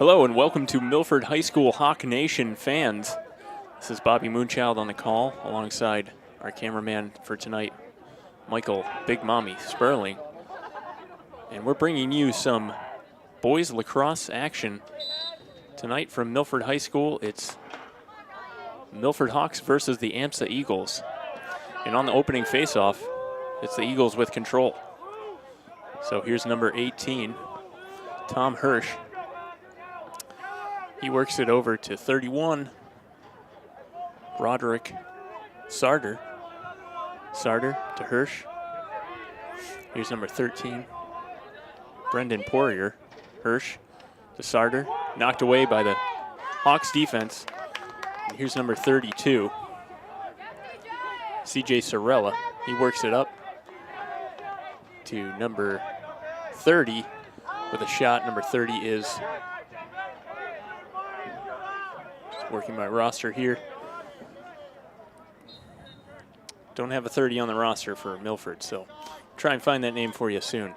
Hello and welcome to Milford High School Hawk Nation fans. This is Bobby Moonchild on the call alongside our cameraman for tonight, Michael Big Mommy Sperling. And we're bringing you some boys lacrosse action tonight from Milford High School. It's Milford Hawks versus the AMSA Eagles. And on the opening faceoff, it's the Eagles with control. So here's number 18, Tom Hirsch. He works it over to 31, Roderick Sarder. Sarder to Hirsch. Here's number 13, Brendan Poirier. Hirsch to Sarder, knocked away by the Hawks defense. And here's number 32, CJ Sorella. He works it up to number 30 with a shot. Number 30 is working my roster here. Don't have a 30 on the roster for Milford, so try and find that name for you soon.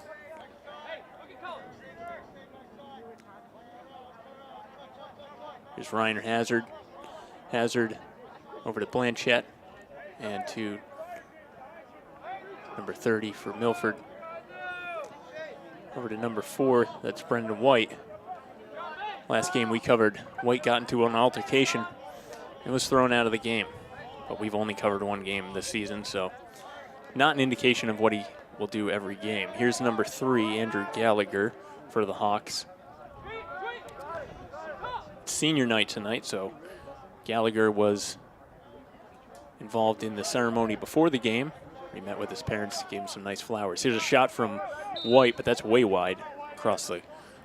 Here's Ryan Hazard. Hazard over to Blanchette and to number 30 for Milford. Over to number 4, that's Brendan White. Last game we covered, White got into an altercation and was thrown out of the game. But we've only covered one game this season, so not an indication of what he will do every game. Here's number 3, Andrew Gallagher for the Hawks. Senior night tonight, so Gallagher was involved in the ceremony before the game. He met with his parents, gave him some nice flowers. Here's a shot from White, but that's way wide across the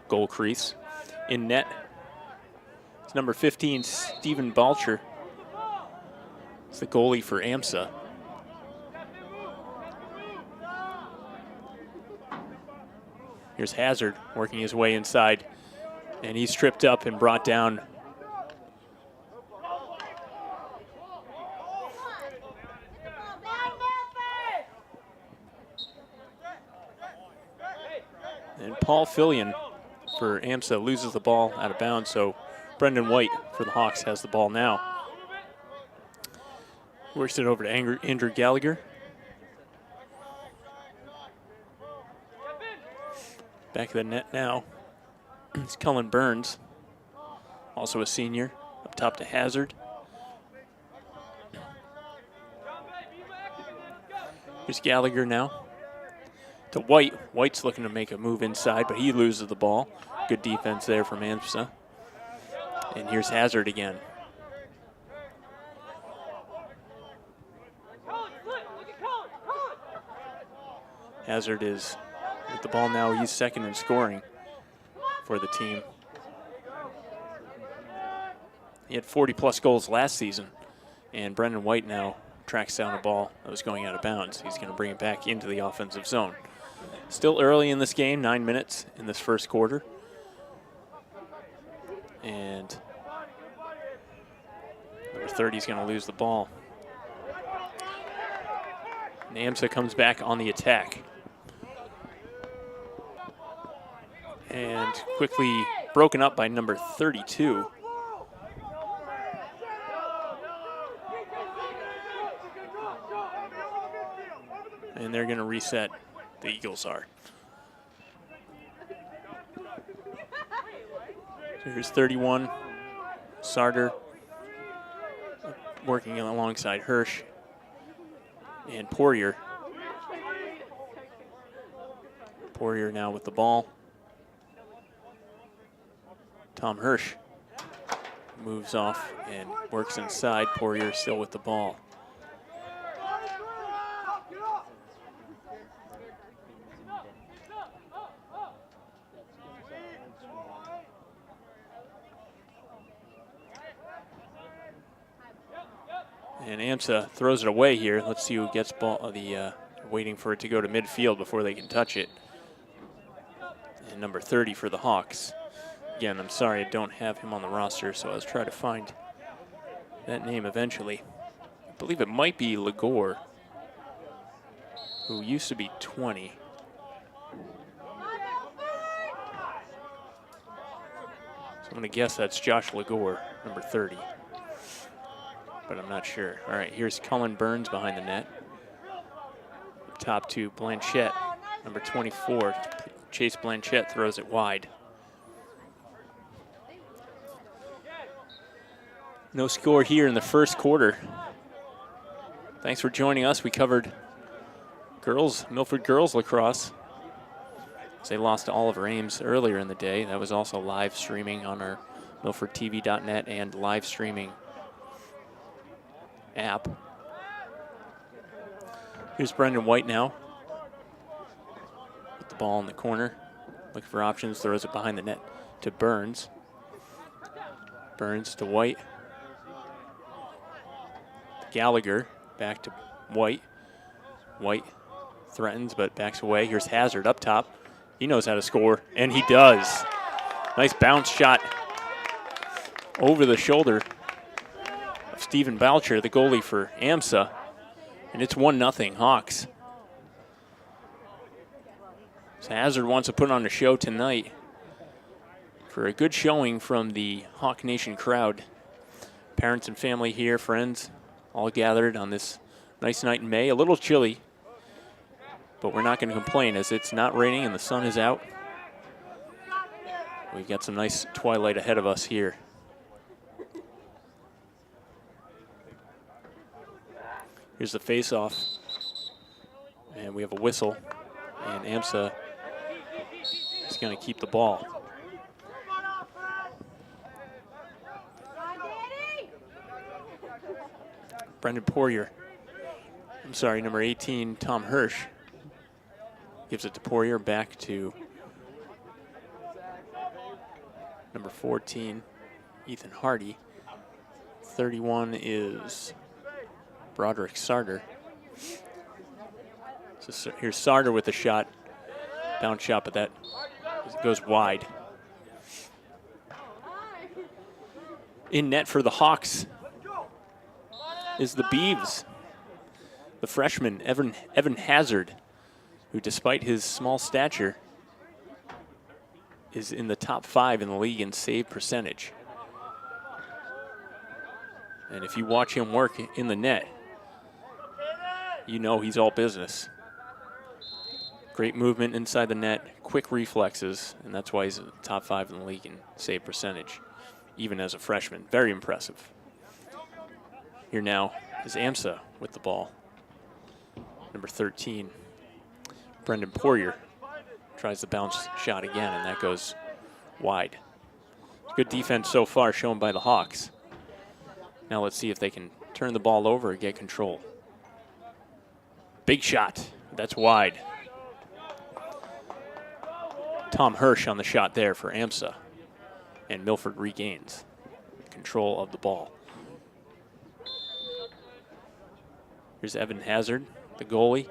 goal crease. In net, it's number 15, Stephen Balcher. It's the goalie for AMSA. Here's Hazard working his way inside, and he's tripped up and brought down. And Paul Fillion for AMSA loses the ball out of bounds, so Brendan White for the Hawks has the ball now. Works it over to Andrew Gallagher. Back of the net now. It's Cullen Burns, also a senior, up top to Hazard. Here's Gallagher now to White. White's looking to make a move inside, but he loses the ball. Good defense there from AMSA. And here's Hazard again. Hazard is with the ball now. He's second in scoring for the team. He had 40-plus goals last season, and Brendan White now tracks down a ball that was going out of bounds. He's going to bring it back into the offensive zone. Still early in this game, 9 minutes in this first quarter. And number 30 is going to lose the ball. And AMSA comes back on the attack. And quickly broken up by number 32. And they're going to reset, the Eagles are. So here's 31, Sarder working alongside Hirsch and Poirier. Poirier now with the ball. Tom Hirsch moves off and works inside. Poirier still with the ball. And AMSA throws it away here. Let's see who gets ball. Waiting for it to go to midfield before they can touch it. And number 30 for the Hawks. Again, I'm sorry I don't have him on the roster, so I was trying to find that name eventually. I believe it might be Ligor, who used to be 20. I'm going to guess that's Josh Legore, number 30. But I'm not sure. All right, here's Cullen Burns behind the net. Top to Blanchette, number 24. Chase Blanchette throws it wide. No score here in the first quarter. Thanks for joining us. We covered Milford girls lacrosse. They lost to Oliver Ames earlier in the day. That was also live streaming on our milfordtv.net and live streaming app. Here's Brendan White now. With the ball in the corner. Looking for options, throws it behind the net to Burns. Burns to White. Gallagher back to White. White threatens but backs away. Here's Hazard up top. He knows how to score, and he does. Nice bounce shot over the shoulder of Stephen Boucher, the goalie for AMSA. And it's 1-0 Hawks. So Hazard wants to put on a show tonight for a good showing from the Hawk Nation crowd. Parents and family here, friends, all gathered on this nice night in May. A little chilly, but we're not going to complain as it's not raining and the sun is out. We've got some nice twilight ahead of us here. Here's the face-off, and we have a whistle, and AMSA is going to keep the ball. Brendan Poirier, number 18, Tom Hirsch, gives it to Poirier, back to number 14, Ethan Hardy. 31 is Broderick Sarder. So here's Sarder with the shot. Bounce shot, but that goes wide. In net for the Hawks is the Beavs. The freshman, Evan Hazard, who despite his small stature is in the top 5 in the league in save percentage. And if you watch him work in the net, you know he's all business. Great movement inside the net, quick reflexes, and that's why he's in the top 5 in the league in save percentage, even as a freshman. Very impressive. Here now is AMSA with the ball. Number 13, Brendan Poirier, tries the bounce shot again, and that goes wide. Good defense so far shown by the Hawks. Now let's see if they can turn the ball over or get control. Big shot, that's wide. Tom Hirsch on the shot there for AMSA, and Milford regains control of the ball. Here's Evan Hazard, the goalie,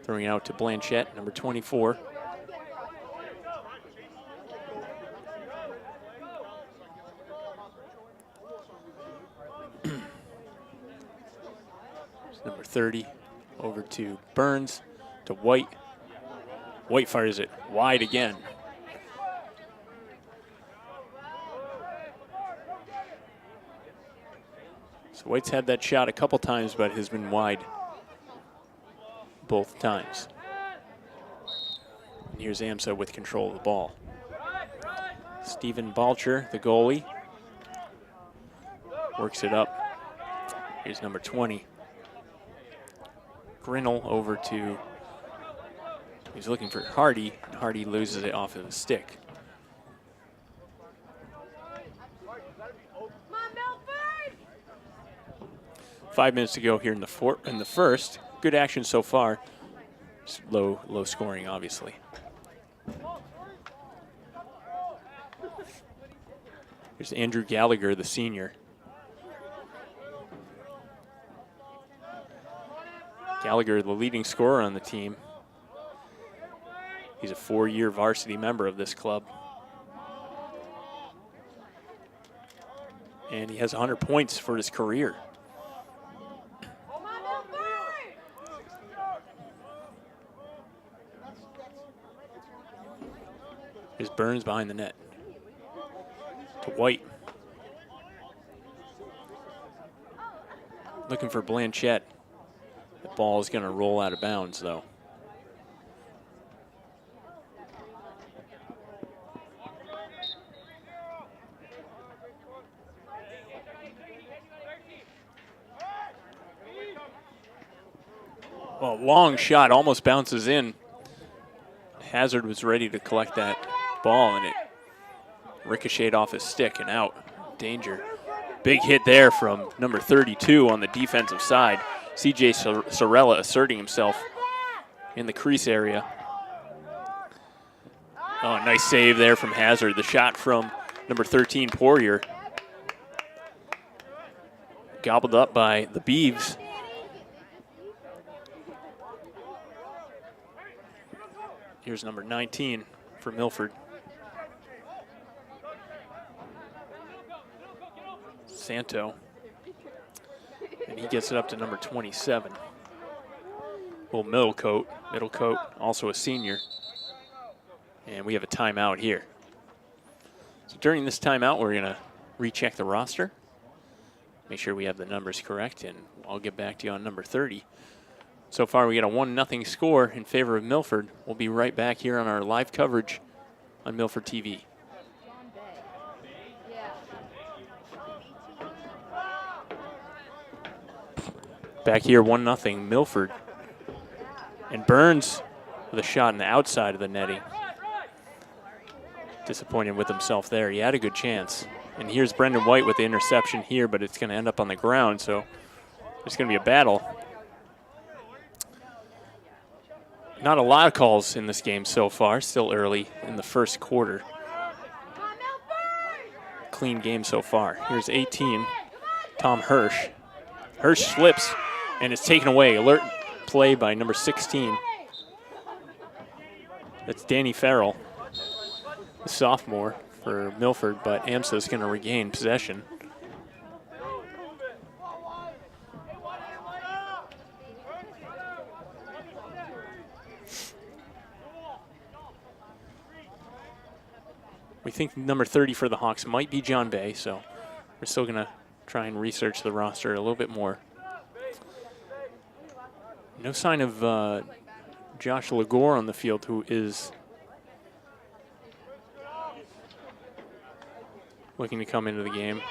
throwing it out to Blanchette, number 24. Number 30 over to Burns, to White. White fires it wide again. So White's had that shot a couple times, but has been wide both times. And here's AMSA with control of the ball. Stephen Balcher, the goalie, works it up. Here's number 20. Grinnell over to, he's looking for Hardy, and Hardy loses it off of the stick. Five minutes to go here in the first. Good action so far. Just low scoring, obviously. Here's Andrew Gallagher, the senior. Gallagher, the leading scorer on the team. He's a 4-year varsity member of this club. And he has 100 points for his career. Here's Burns behind the net. To White. Looking for Blanchette. The ball is going to roll out of bounds, though. Well, long shot, almost bounces in. Hazard was ready to collect that ball, and it ricocheted off his stick and out. Danger. Big hit there from number 32 on the defensive side. C.J. Sorella asserting himself in the crease area. Oh, nice save there from Hazard. The shot from number 13, Poirier. Gobbled up by the Beeves. Here's number 19 for Milford. Santo. And he gets it up to number 27. Well, Middlecoat, also a senior. And we have a timeout here. So during this timeout, we're going to recheck the roster. Make sure we have the numbers correct, and I'll get back to you on number 30. So far, we got a 1-0 score in favor of Milford. We'll be right back here on our live coverage on Milford TV. Back here, 1-0 Milford. And Burns with a shot on the outside of the netting. Disappointed with himself there. He had a good chance. And here's Brendan White with the interception here, but it's going to end up on the ground, so there's going to be a battle. Not a lot of calls in this game so far, still early in the first quarter. Clean game so far. Here's 18, Tom Hirsch. Hirsch slips and it's taken away. Alert play by number 16. That's Danny Farrell, the sophomore for Milford, but AMSA is going to regain possession. We think number 30 for the Hawks might be John Bay, so we're still going to try and research the roster a little bit more. No sign of Josh Legore on the field, who is looking to come into the game.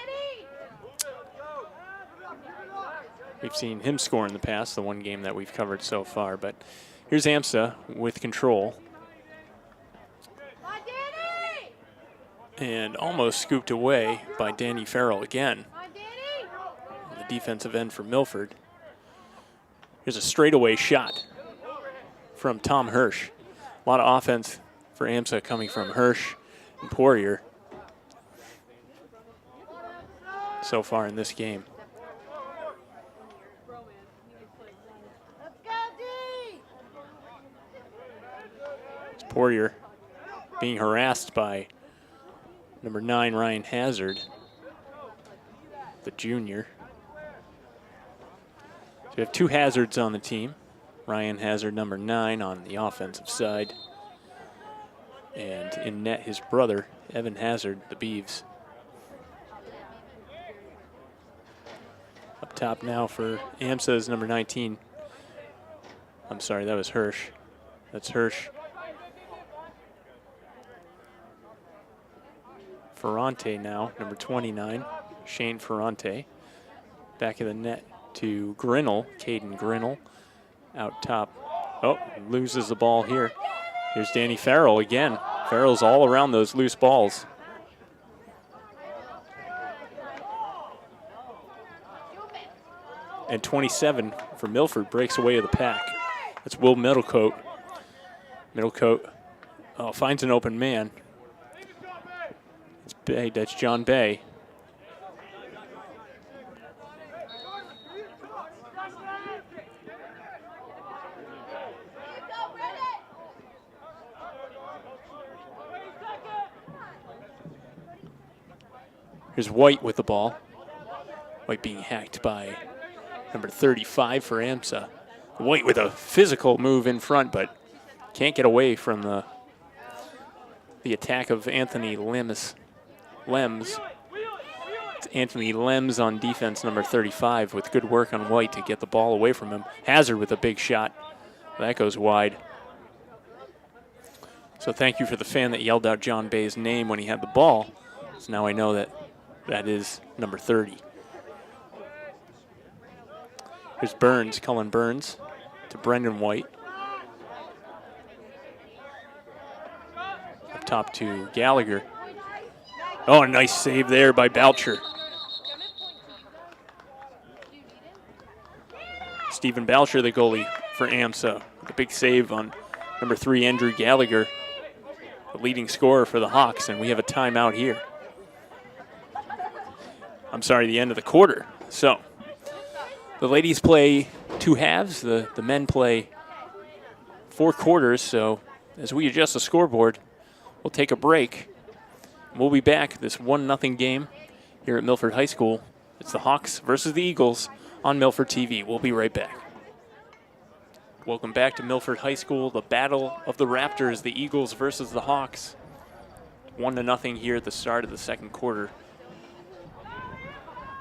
We've seen him score in the past, the one game that we've covered so far, but here's AMSA with control. And almost scooped away by Danny Farrell again. The defensive end for Milford. Here's a straightaway shot from Tom Hirsch. A lot of offense for AMSA coming from Hirsch and Poirier so far in this game. It's Poirier being harassed by number 9, Ryan Hazard, the junior. So we have two Hazards on the team. Ryan Hazard, number 9, on the offensive side. And in net, his brother, Evan Hazard, the Beeves. Up top now for AMSA is number 19. I'm sorry, that was Hirsch. That's Hirsch. Ferrante now, number 29, Shane Ferrante. Back of the net to Grinnell, Caden Grinnell, out top. Oh, loses the ball here. Here's Danny Farrell again. Farrell's all around those loose balls. And 27 for Milford breaks away with the pack. That's Will Middlecoat. Middlecoat finds an open man. It's Bay, that's John Bay. Here's White with the ball. White being hacked by number 35 for AMSA. White with a physical move in front, but can't get away from the attack of Anthony Lems. It's Anthony Lems on defense, number 35, with good work on White to get the ball away from him. Hazard with a big shot. That goes wide. So thank you for the fan that yelled out John Bay's name when he had the ball. So now I know that that is number 30. Here's Burns, Cullen Burns to Brendan White. Up top to Gallagher. Oh, a nice save there by Boucher. Stephen Boucher, the goalie for AMSA. The big save on number 3, Andrew Gallagher, the leading scorer for the Hawks, and we have a timeout here. I'm sorry, the end of the quarter. So the ladies play 2 halves, the men play 4 quarters, so as we adjust the scoreboard, we'll take a break. We'll be back, this 1-0 game here at Milford High School. It's the Hawks versus the Eagles on Milford TV. We'll be right back. Welcome back to Milford High School, the battle of the Raptors, the Eagles versus the Hawks. 1-0 here at the start of the second quarter.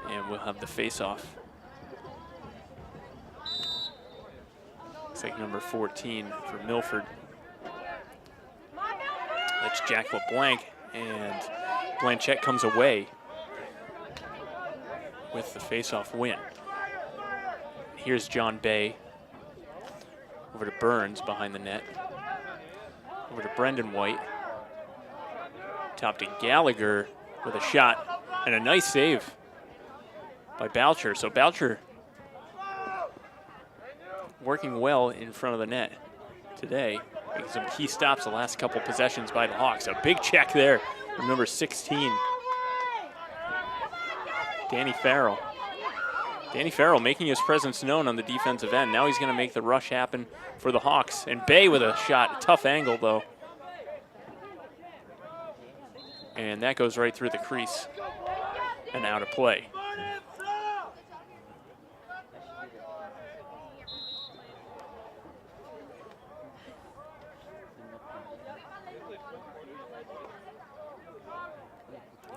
And we'll have the face-off. Looks like number 14 for Milford. That's Jack LeBlanc, and Blanchette comes away with the face-off win. Here's John Bay. Over to Burns behind the net. Over to Brendan White. Top to Gallagher with a shot and a nice save by Boucher. So Boucher working well in front of the net today, making some key stops the last couple possessions by the Hawks. A big check there from number 16, Danny Farrell. Danny Farrell making his presence known on the defensive end. Now he's going to make the rush happen for the Hawks. And Bay with a shot, a tough angle though. And that goes right through the crease and out of play.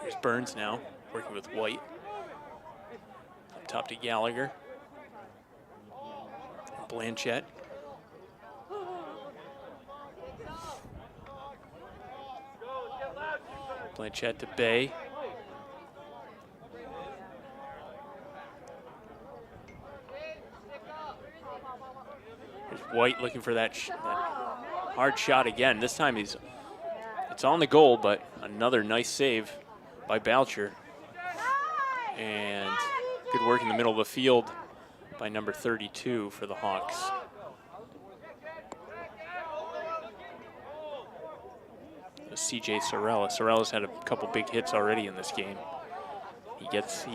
Here's Burns now, working with White. Up top to Gallagher. Blanchette. Blanchette to Bay. Here's White looking for that hard shot again. This time it's on the goal, but another nice save by Boucher. And good work in the middle of the field by number 32 for the Hawks. CJ Sorella. Sorella's had a couple big hits already in this game. He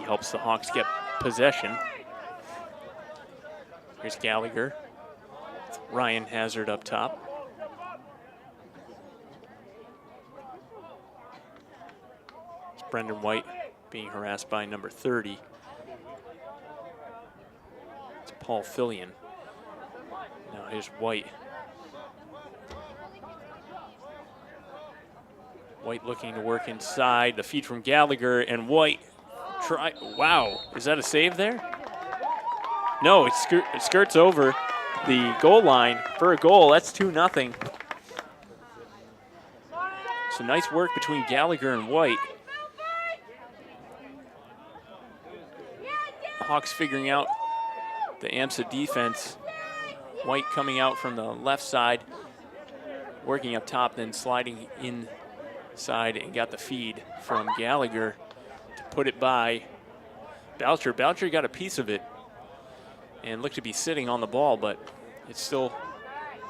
helps the Hawks get possession. Here's Gallagher. Ryan Hazard up top. It's Brendan White being harassed by number 30. It's Paul Fillion. Now here's White. White looking to work inside. The feed from Gallagher, and White wow, is that a save there? No, it skirts over the goal line for a goal. That's 2-0. So nice work between Gallagher and White. The Hawks figuring out the AMSA defense. White coming out from the left side, working up top, then sliding inside and got the feed from Gallagher to put it by Boucher. Boucher got a piece of it and looked to be sitting on the ball, but it still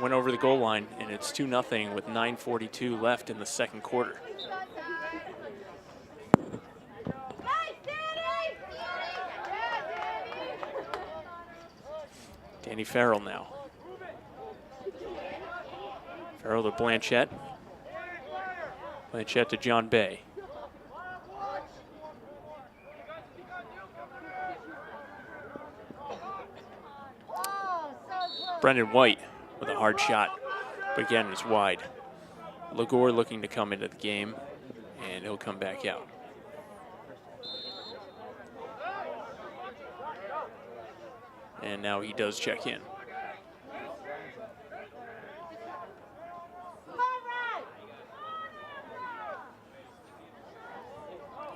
went over the goal line, and it's 2-0 with 9:42 left in the second quarter. Danny Farrell now. Farrell to Blanchette. Blanchette to John Bay. Brendan White with a hard shot, but again, it's wide. Legore looking to come into the game, and he'll come back out. And now he does check in.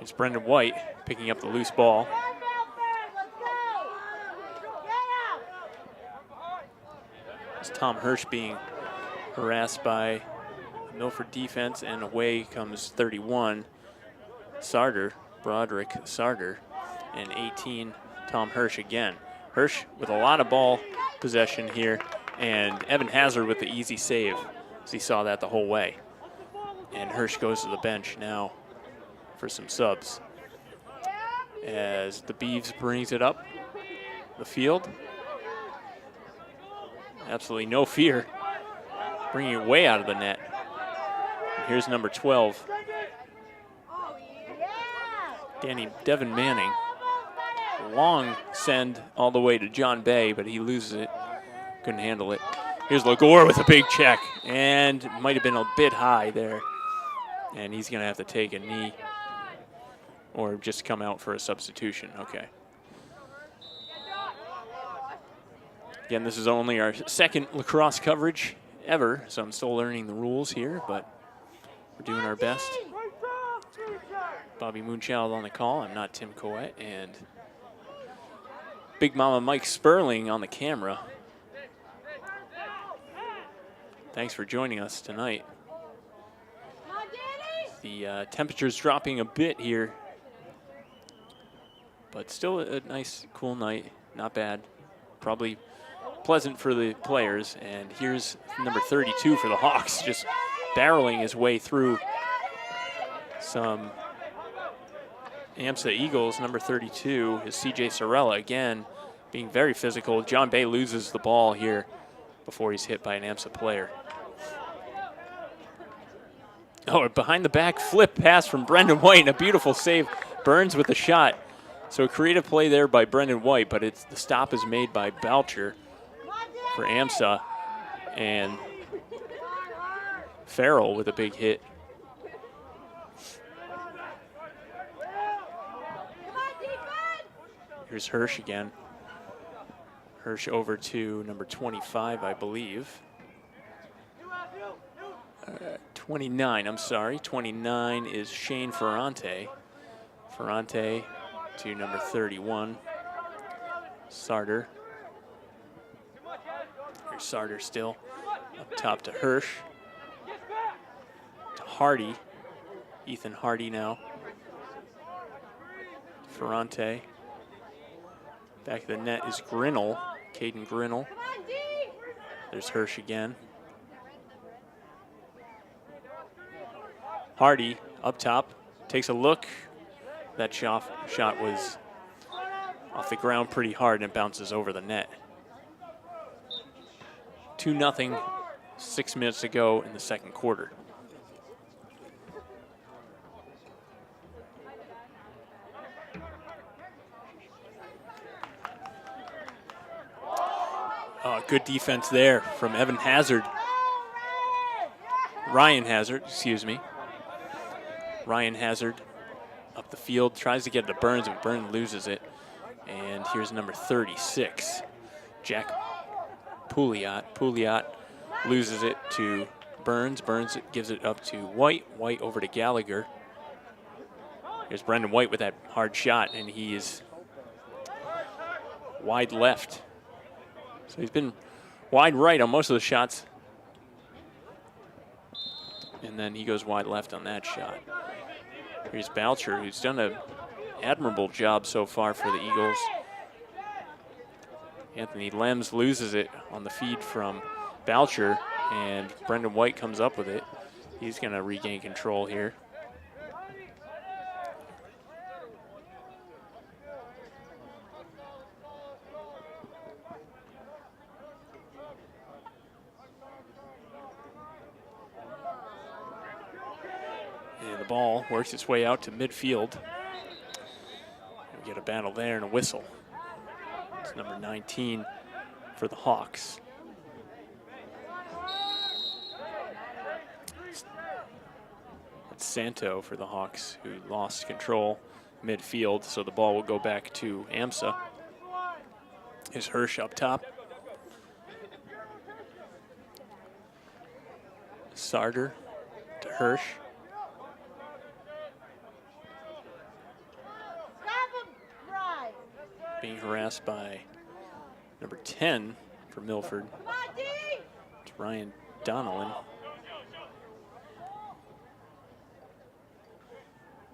It's Brendan White picking up the loose ball. It's Tom Hirsch being harassed by Milford defense, and away comes 31, Broderick Sarder, and 18, Tom Hirsch again. Hirsch with a lot of ball possession here, and Evan Hazard with the easy save, as he saw that the whole way. And Hirsch goes to the bench now for some subs. As the Beavs brings it up the field. Absolutely no fear, bringing it way out of the net. And here's number 12, Devin Manning. Long send all the way to John Bay, but he loses it. Couldn't handle it. Here's Lagore with a big check, and might have been a bit high there. And he's going to have to take a knee or just come out for a substitution. Okay. Again, this is only our second lacrosse coverage ever, so I'm still learning the rules here, but we're doing our best. Bobby Moonchild on the call. I'm not Tim Coet, and Big Mama Mike Sperling on the camera. Thanks for joining us tonight. The temperature's dropping a bit here, but still a nice, cool night. Not bad. Probably pleasant for the players. And here's number 32 for the Hawks, just barreling his way through some AMSA Eagles. Number 32 is CJ Sorella, again, being very physical. John Bay loses the ball here before he's hit by an AMSA player. Oh, a behind the back flip pass from Brendan White, and a beautiful save. Burns with the shot. So a creative play there by Brendan White, but the stop is made by Boucher for AMSA, and Farrell with a big hit. Here's Hirsch again. Hirsch over to number 25, I believe. 29, I'm sorry. 29 is Shane Ferrante. Ferrante to number 31, Sarder. Here's Sarder still. Up top to Hirsch. To Hardy. Ethan Hardy now. Ferrante. Back of the net is Grinnell, Caden Grinnell. There's Hirsch again. Hardy up top, takes a look. That shot was off the ground pretty hard and it bounces over the net. 2-0, 6 minutes to go in the second quarter. Good defense there from Evan Hazard. Ryan Hazard, excuse me. Ryan Hazard up the field, tries to get it to Burns, and Burns loses it. And here's number 36, Jack Pouliot. Pouliot loses it to Burns. Burns gives it up to White. White over to Gallagher. Here's Brendan White with that hard shot, and he is wide left. So he's been wide right on most of the shots. And then he goes wide left on that shot. Here's Boucher, who's done an admirable job so far for the Eagles. Anthony Lems loses it on the feed from Boucher, and Brendan White comes up with it. He's going to regain control here. The ball works its way out to midfield. We get a battle there and a whistle. It's number 19 for the Hawks. It's Santo for the Hawks, who lost control midfield, so the ball will go back to AMSA. Is Hirsch up top. Sarter to Hirsch. Being harassed by number 10 for Milford. It's Ryan Donnellan.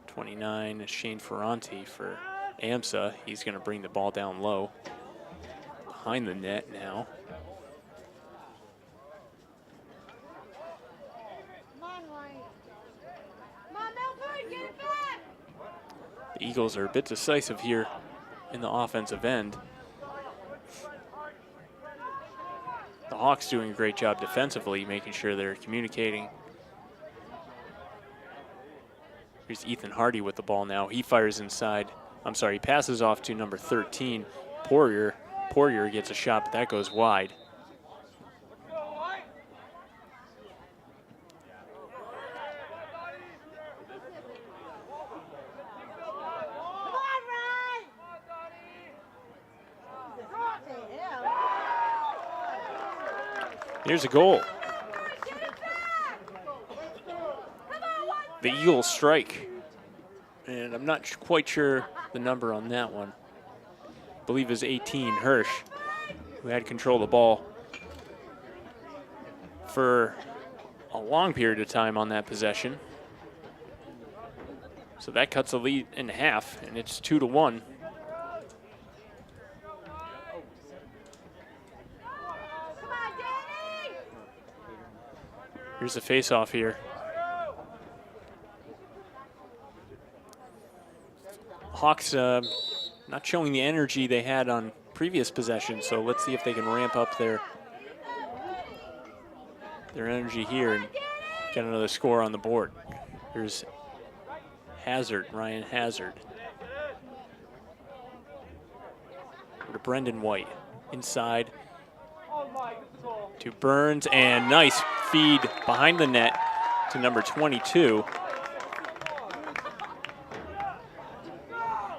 29 is Shane Ferranti for AMSA. He's going to bring the ball down low. Behind the net now. The Eagles are a bit decisive here in the offensive end. The Hawks doing a great job defensively, making sure they're communicating. Here's Ethan Hardy with the ball now. He fires inside. I'm sorry, he passes off to number 13, Poirier. Poirier gets a shot, but that goes wide. Here's a goal. The Eagles strike. And I'm not quite sure the number on that one. I believe it was 18, Hirsch, who had control of the ball for a long period of time on that possession. So that cuts the lead in half, and it's 2-1. Here's the face-off here. Hawks not showing the energy they had on previous possessions, so let's see if they can ramp up their energy here and get another score on the board. Here's Hazard, Ryan Hazard. To Brendan White, inside to Burns, and nice feed behind the net to number 22.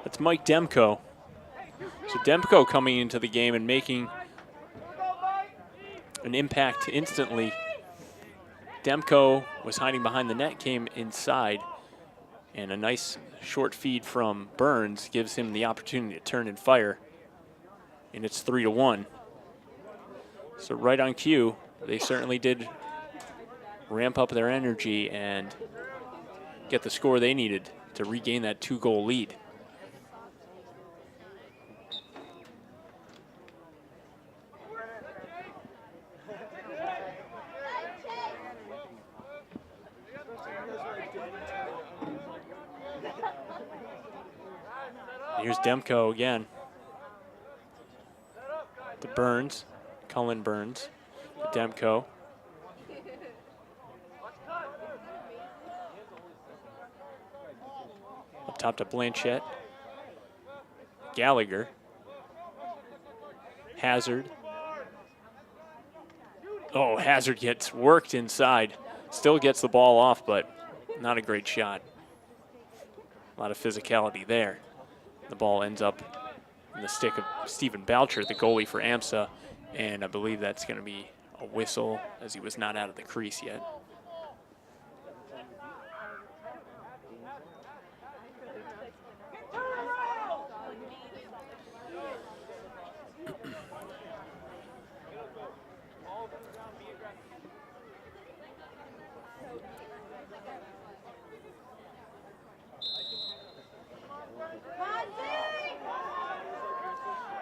That's Mike Demko. So Demko coming into the game and making an impact instantly. Demko was hiding behind the net, came inside, and a nice short feed from Burns gives him the opportunity to turn and fire. And it's 3-1. So right on cue, they certainly did ramp up their energy and get the score they needed to regain that 2-goal lead. Here's Demko again. To Burns, Cullen Burns, to Demko. Up top to Blanchette. Gallagher. Hazard. Oh, Hazard gets worked inside. Still gets the ball off, but not a great shot. A lot of physicality there. The ball ends up in the stick of Stephen Boucher, the goalie for AMSA, and I believe that's going to be a whistle as he was not out of the crease yet.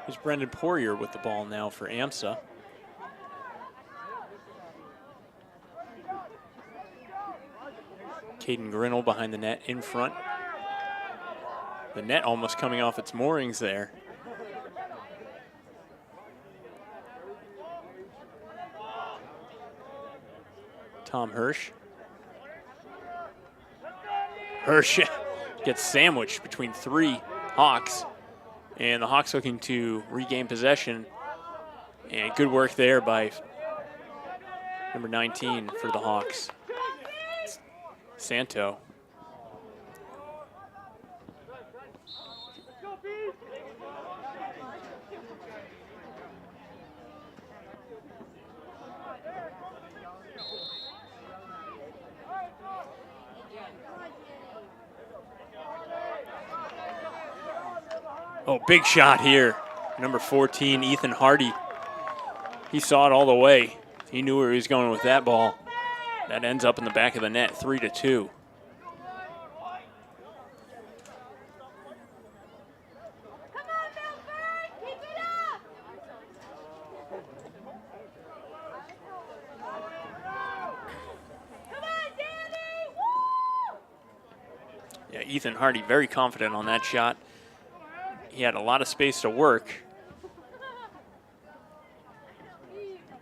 Here's Brendan Poirier with the ball now for AMSA. Caden Grinnell behind the net in front. The net almost coming off its moorings there. Tom Hirsch. Hirsch gets sandwiched between three Hawks. And the Hawks looking to regain possession. And good work there by number 19 for the Hawks, Santo. Oh, big shot here. Number 14, Ethan Hardy. He saw it all the way. He knew where he was going with that ball. That ends up in the back of the net, 3-2. Yeah, Ethan Hardy very confident on that shot. He had a lot of space to work.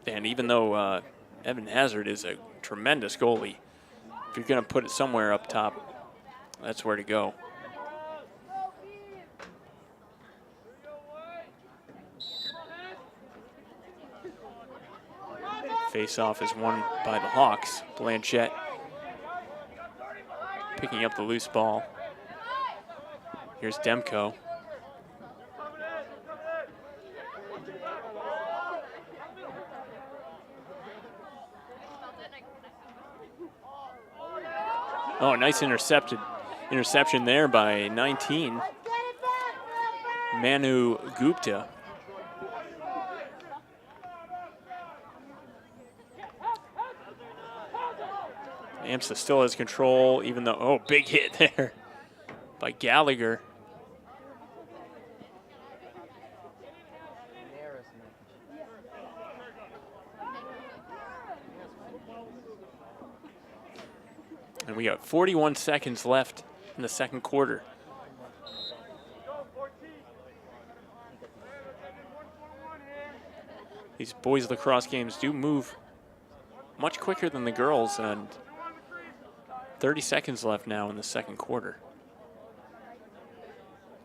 And even though Evan Hazard is a tremendous goalie, if you're going to put it somewhere up top, that's where to go. Face-off is won by the Hawks. Blanchette picking up the loose ball. Here's Demko. Oh, nice interception there by 19. Manu Gupta. AMSA still has control, even though, oh, big hit there by Gallagher. And we got 41 seconds left in the second quarter. These boys lacrosse games do move much quicker than the girls, and 30 seconds left now in the second quarter.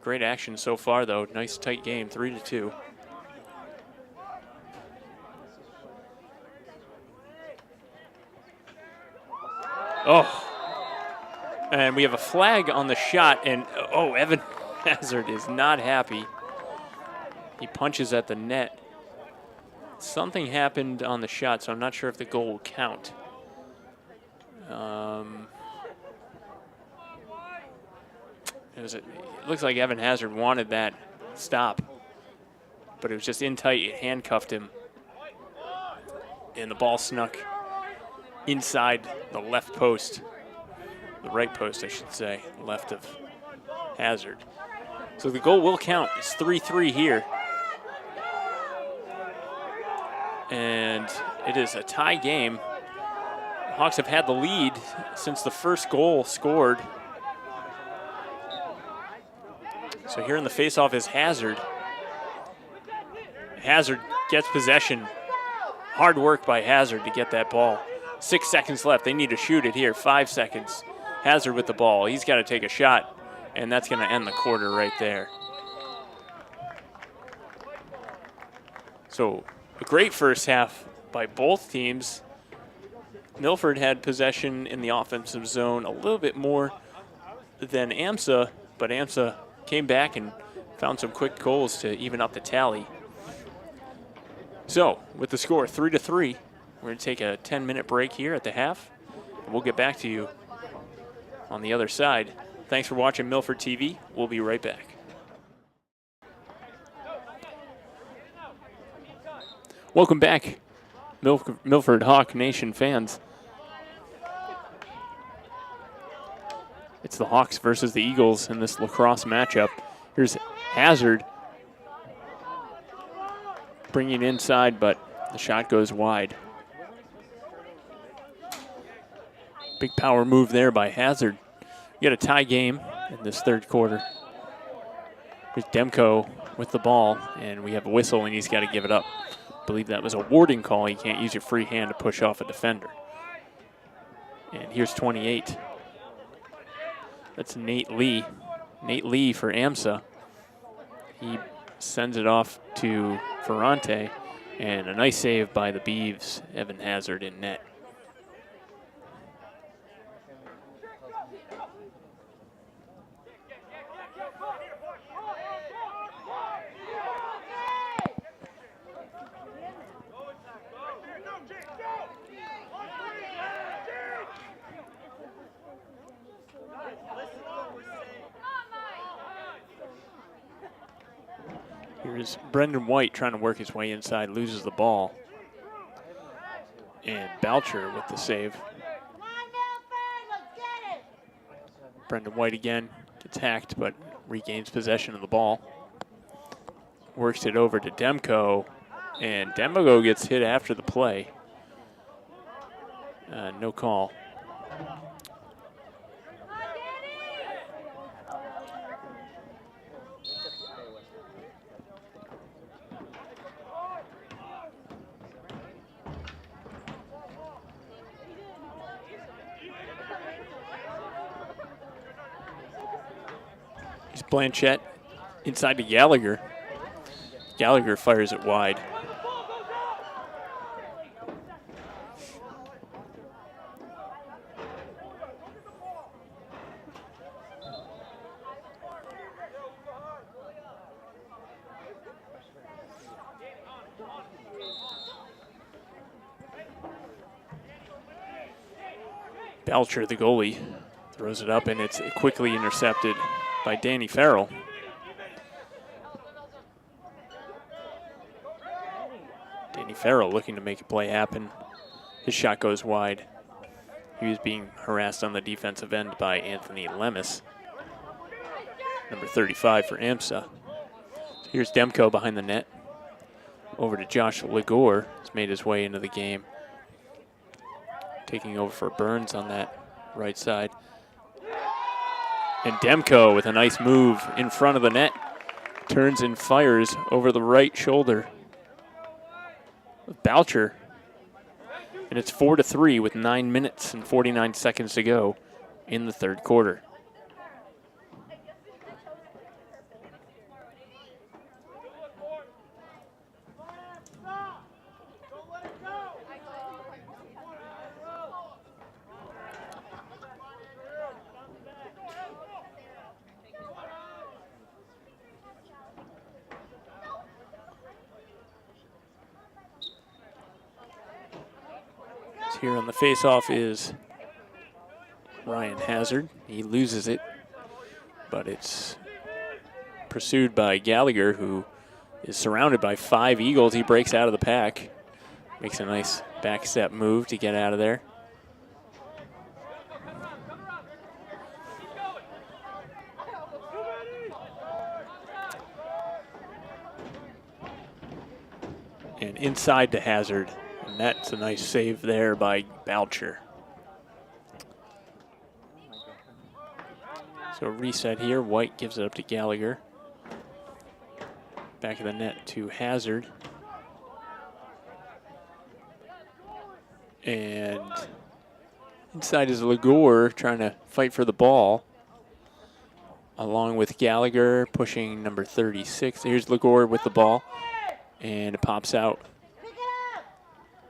Great action so far, though. Nice tight game, 3-2. Oh, and we have a flag on the shot, and oh, Evan Hazard is not happy. He punches at the net. Something happened on the shot, so I'm not sure if the goal will count. It looks like Evan Hazard wanted that stop, but it was just in tight. It handcuffed him, and the ball snuck inside the left post, the right post, I should say, left of Hazard. So the goal will count. It's 3-3 here. And it is a tie game. The Hawks have had the lead since the first goal scored. So here in the faceoff is Hazard. Hazard gets possession. Hard work by Hazard to get that ball. 6 seconds left. They need to shoot it here. 5 seconds. Hazard with the ball. He's got to take a shot, and that's going to end the quarter right there. So a great first half by both teams. Milford had possession in the offensive zone a little bit more than AMSA, but AMSA came back and found some quick goals to even up the tally. So with the score 3-3, we're going to take a 10-minute break here at the half, and we'll get back to you on the other side. Thanks for watching Milford TV. We'll be right back. Welcome back, Milford Hawk Nation fans. It's the Hawks versus the Eagles in this lacrosse matchup. Here's Hazard bringing inside, but the shot goes wide. Big power move there by Hazard. We got a tie game in this third quarter. Here's Demko with the ball, and we have a whistle, and he's got to give it up. I believe that was a warding call. You can't use your free hand to push off a defender. And here's 28. That's Nate Lee. Nate Lee for AMSA. He sends it off to Ferrante, and a nice save by the Beeves. Evan Hazard in net. Here's Brendan White trying to work his way inside, loses the ball. And Boucher with the save. Brendan White again gets hacked, but regains possession of the ball. Works it over to Demko, and Demko gets hit after the play. No call. Here's Blanchette inside to Gallagher. Gallagher fires it wide. Belcher, the goalie, throws it up, and it's quickly intercepted by Danny Farrell. Danny Farrell looking to make a play happen. His shot goes wide. He was being harassed on the defensive end by Anthony Lemus, number 35 for AMSA. Here's Demko behind the net. Over to Josh Ligor. He's made his way into the game. Taking over for Burns on that right side. And Demko with a nice move in front of the net. Turns and fires over the right shoulder of Boucher. And it's 4-3 with 9 minutes and 49 seconds to go in the third quarter. Here on the faceoff is Ryan Hazard. He loses it, but it's pursued by Gallagher, who is surrounded by 5 Eagles. He breaks out of the pack, makes a nice back step move to get out of there. And inside to Hazard. And that's a nice save there by Boucher. So reset here. White gives it up to Gallagher. Back of the net to Hazard. And inside is Ligor trying to fight for the ball. Along with Gallagher pushing number 36. Here's Ligor with the ball. And it pops out.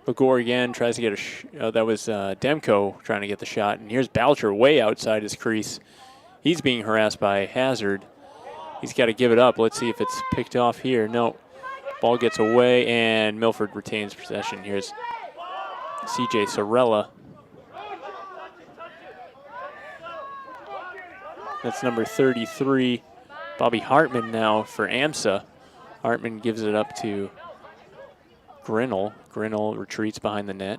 Ligor again tries to get a that was Demko trying to get the shot. And here's Boucher way outside his crease. He's being harassed by Hazard. He's got to give it up. Let's see if it's picked off here. No. Ball gets away, and Milford retains possession. Here's C.J. Sorella. That's number 33. Bobby Hartman now for AMSA. Hartman gives it up to Grinnell. Grinnell retreats behind the net.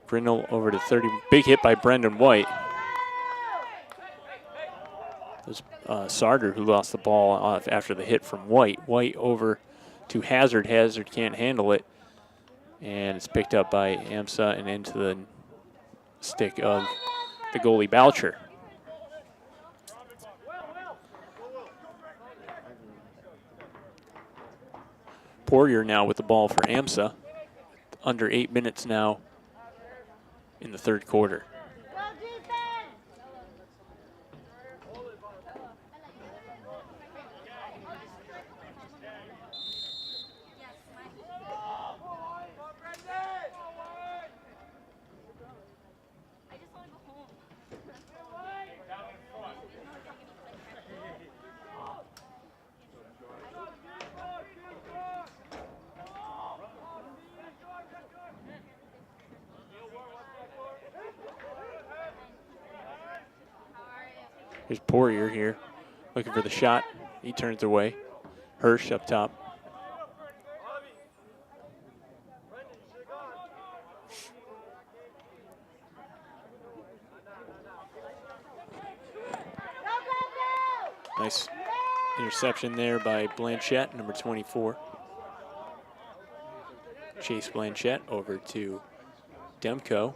Grinnell over to 30. Big hit by Brendan White. It was Sarder who lost the ball off after the hit from White. White over to Hazard. Hazard can't handle it. And it's picked up by AMSA and into the stick of the goalie Boucher. Poirier now with the ball for AMSA. Under 8 minutes now in the third quarter. Here's Poirier here, looking for the shot. He turns away. Hirsch up top. Nice interception there by Blanchette, number 24. Chase Blanchette over to Demko.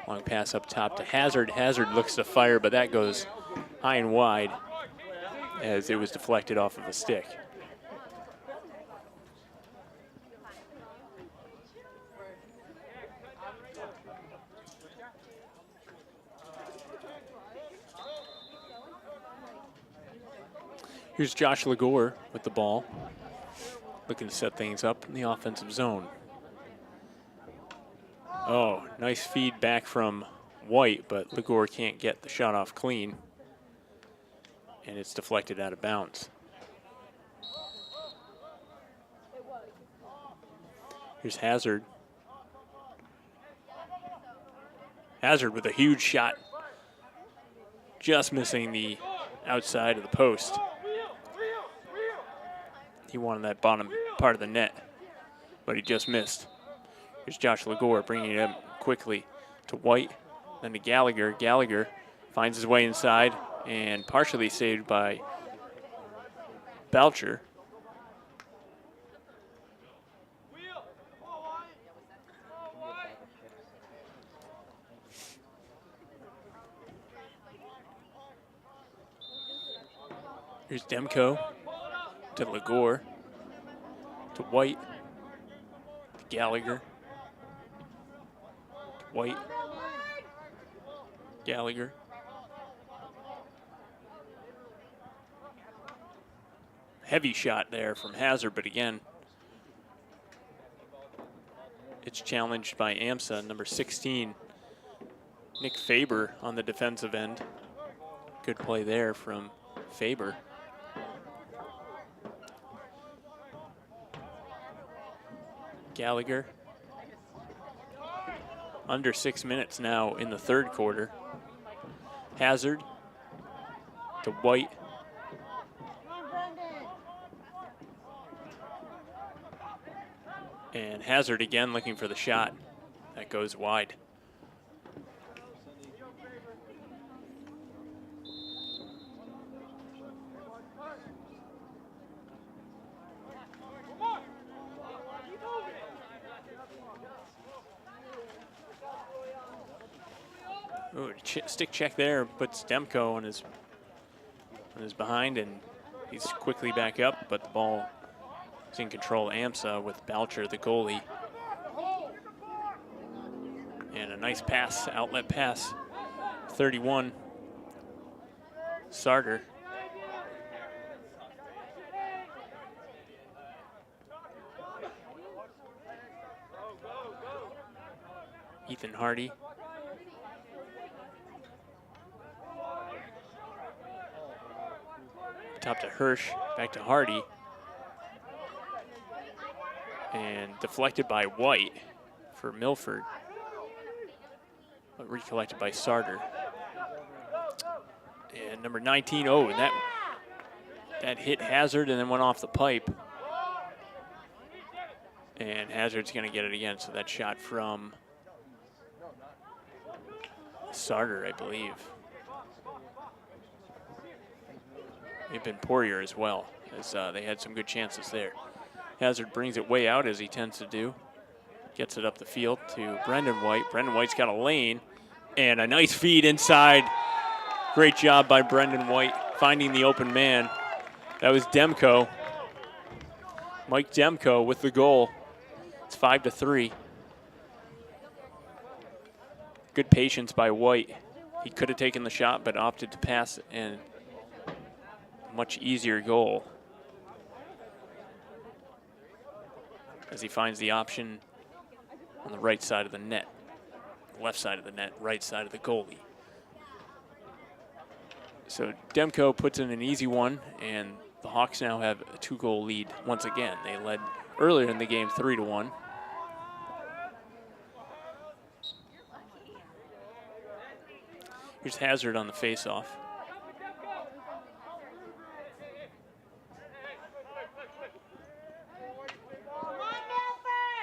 Long pass up top to Hazard. Hazard looks to fire, but that goes high and wide as it was deflected off of a stick. Here's Josh Legore with the ball, looking to set things up in the offensive zone. Oh, nice feed back from White, but Legore can't get the shot off clean, and it's deflected out of bounds. Here's Hazard. Hazard with a huge shot, just missing the outside of the post. He wanted that bottom part of the net, but he just missed. Here's Josh Legore bringing it up quickly to White, then to Gallagher. Gallagher finds his way inside and partially saved by Belcher. Here's Demko to Legore, to White, to Gallagher, to White, Gallagher. Heavy shot there from Hazard, but again, it's challenged by AMSA, number 16, Nick Faber on the defensive end. Good play there from Faber. Gallagher. Under 6 minutes now in the third quarter. Hazard to White. And Hazard again looking for the shot. That goes wide. Ooh, stick check there, puts Demko on his behind, and he's quickly back up, but the ball is in control of AMSA with Belcher, the goalie. And a nice pass, outlet pass, 31, Sarter. Ethan Hardy. Top to Hirsch, back to Hardy. And deflected by White for Milford, but recollected by Sarter. And number 19, oh, and that hit Hazard and then went off the pipe. And Hazard's gonna get it again, so that shot from Sarter, I believe. They've been Poirier as well, as they had some good chances there. Hazard brings it way out, as he tends to do. Gets it up the field to Brendan White. Brendan White's got a lane and a nice feed inside. Great job by Brendan White finding the open man. That was Demko. Mike Demko with the goal. It's 5-3. Good patience by White. He could have taken the shot, but opted to pass, and much easier goal as he finds the option on the right side of the net, left side of the net, right side of the goalie. So Demko puts in an easy one, and the Hawks now have a 2-goal lead once again. They led earlier in the game 3-1. Here's Hazard on the faceoff.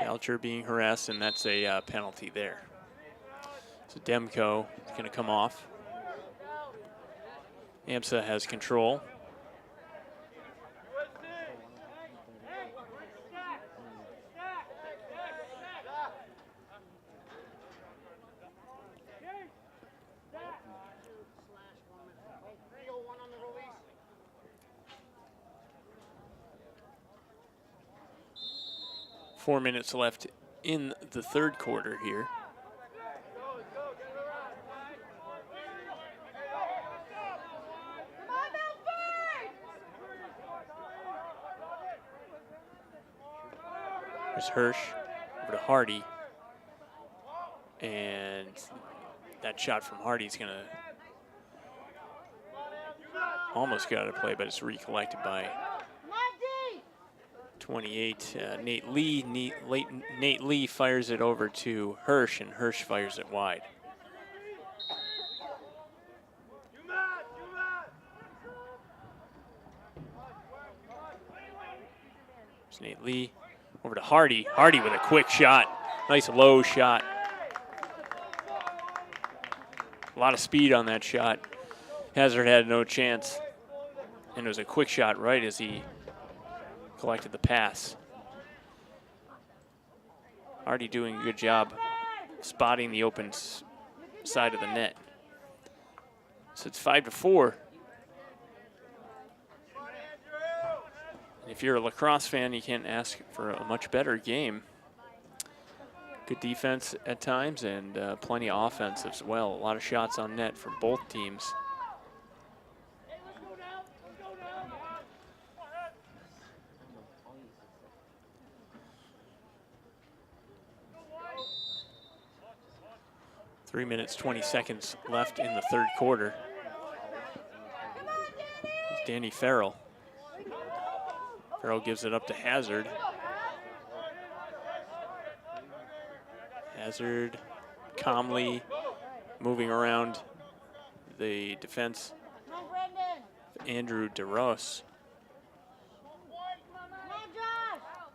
Belcher being harassed, and that's a penalty there. So Demko is going to come off. AMSA has control. Four minutes left in the third quarter here. There's Hirsch over to Hardy. And that shot from Hardy is going to almost get out of play, but it's recollected by 28, Nate Lee. Nate Lee fires it over to Hirsch, and Hirsch fires it wide. It's Nate Lee over to Hardy. Hardy with a quick shot. Nice low shot. A lot of speed on that shot. Hazard had no chance. And it was a quick shot right as he collected the pass. Hardy doing a good job spotting the open side of the net. So it's 5-4. If you're a lacrosse fan, you can't ask for a much better game. Good defense at times and plenty of offense as well. A lot of shots on net for both teams. Three minutes, 20 seconds left in the third quarter. It's Danny Farrell. Farrell gives it up to Hazard. Hazard calmly moving around the defense. Andrew DeRose.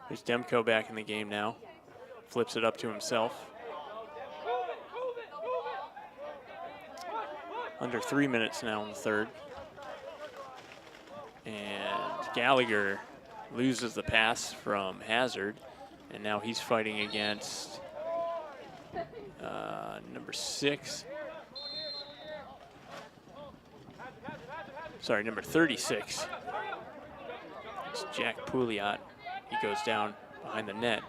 There's Demko back in the game now. Flips it up to himself. Under 3 minutes now in the third. And Gallagher loses the pass from Hazard. And now he's fighting against number 6. Sorry, number 36. It's Jack Pouliot. He goes down behind the net.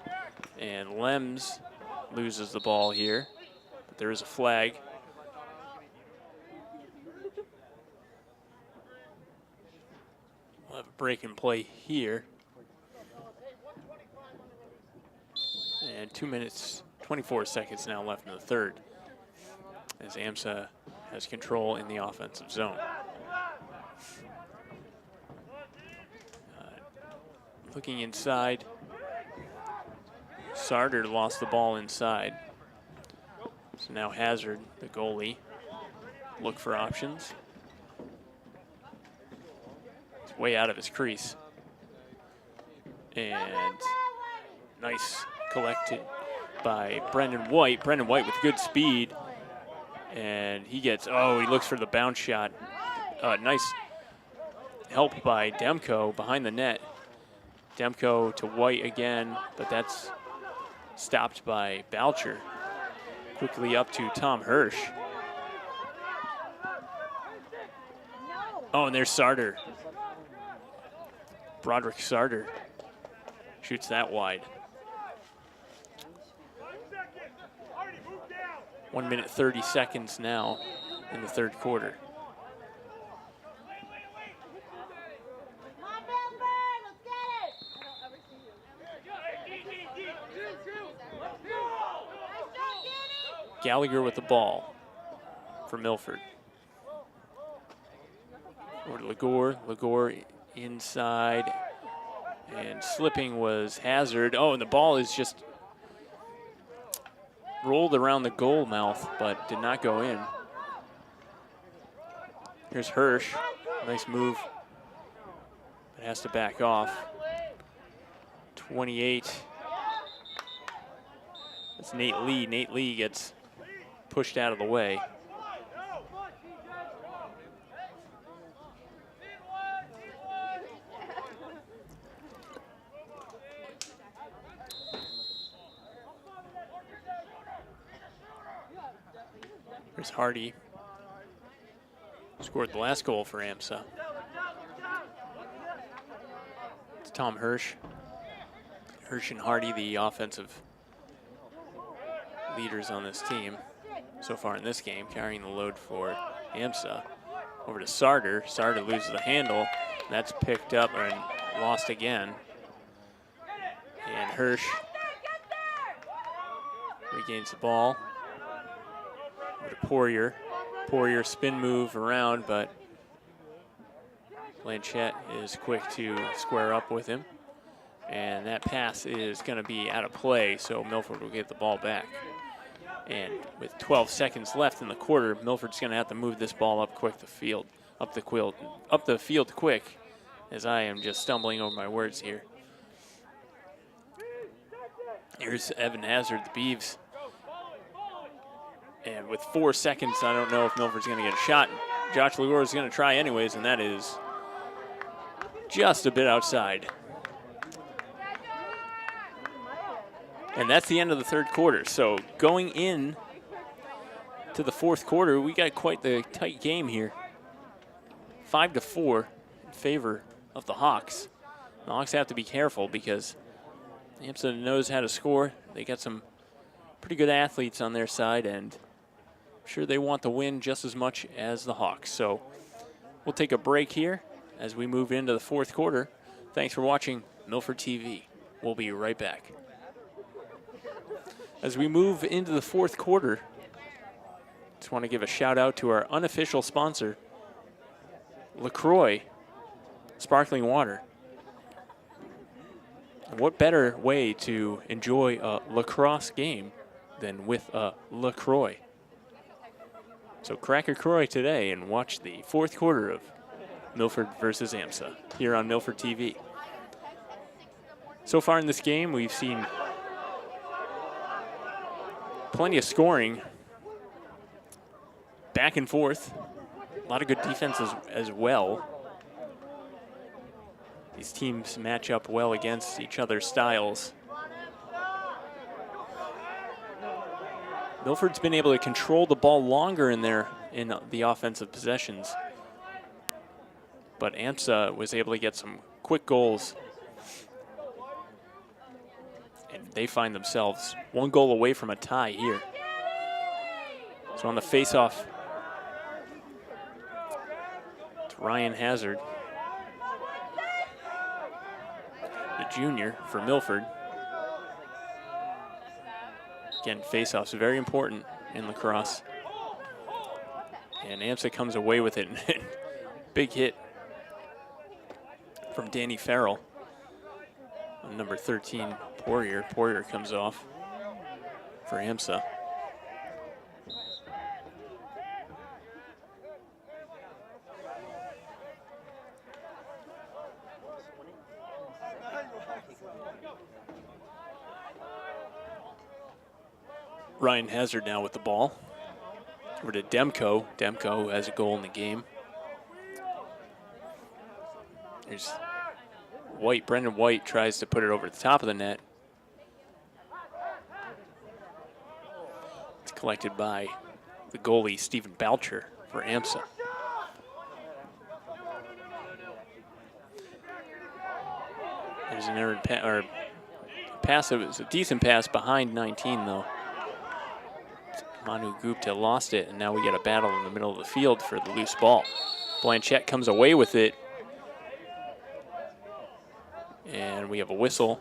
And Lems loses the ball here. But there is a flag. We'll have a break and play here. And 2 minutes, 24 seconds now left in the third, as AMSA has control in the offensive zone. Looking inside, Sarder lost the ball inside. So now Hazard, the goalie, look for options. It's way out of his crease. And nice collected by Brendan White. Brendan White with good speed. And he gets, he looks for the bounce shot. Nice help by Demko behind the net. Demko to White again, but that's stopped by Belcher. Quickly up to Tom Hirsch. Oh, and there's Sarder. Broderick Sarder shoots that wide. 1 minute, 30 seconds now in the third quarter. Gallagher with the ball for Milford. Over to Legore. Legore inside. And slipping was Hazard. Oh, and the ball is just rolled around the goal mouth, but did not go in. Here's Hirsch. Nice move. It has to back off. 28. It's Nate Lee. Nate Lee gets pushed out of the way. Here's Hardy. Scored the last goal for AMSA. It's Tom Hirsch. Hirsch and Hardy, the offensive leaders on this team so far in this game, carrying the load for AMSA. Over to Sarter. Sarter loses the handle. That's picked up and lost again. And Hirsch regains the ball. Over to Poirier. Poirier spin move around, but Blanchette is quick to square up with him. And that pass is going to be out of play, so Milford will get the ball back. And with 12 seconds left in the quarter, Milford's going to have to move this ball up quick the field, up the field quick, as I am just stumbling over my words here. Here's Evan Hazard, the Beavs. And with 4 seconds, I don't know if Milford's going to get a shot. Josh Legore is going to try anyways, and that is just a bit outside. And that's the end of the third quarter. So going in to the fourth quarter, we got quite the tight game here. 5-4 in favor of the Hawks. The Hawks have to be careful because AMSA knows how to score. They got some pretty good athletes on their side, and I'm sure they want to win just as much as the Hawks. So we'll take a break here as we move into the fourth quarter. Thanks for watching Milford TV. We'll be right back. As we move into the fourth quarter, just want to give a shout out to our unofficial sponsor, LaCroix Sparkling Water. What better way to enjoy a lacrosse game than with a LaCroix? So crack a Croix today and watch the fourth quarter of Milford versus AMSA here on Milford TV. So far in this game, we've seen plenty of scoring, back and forth, a lot of good defense as well. These teams match up well against each other's styles. Milford's been able to control the ball longer in the offensive possessions, but AMSA was able to get some quick goals. And they find themselves 1 goal away from a tie here. So on the face-off, it's Ryan Hazard, the junior for Milford. Again, face-offs are very important in lacrosse. And AMSA comes away with it. Big hit from Danny Farrell. Number 13, Poirier. Poirier comes off for AMSA. Ryan Hazard now with the ball. Over to Demko. Demko has a goal in the game. There's White. Brendan White tries to put it over the top of the net. It's collected by the goalie, Stephen Balcher, for AMSA. There's an errant pass. It was a decent pass behind 19, though. Manu Gupta lost it, and now we get a battle in the middle of the field for the loose ball. Blanchette comes away with it. And we have a whistle.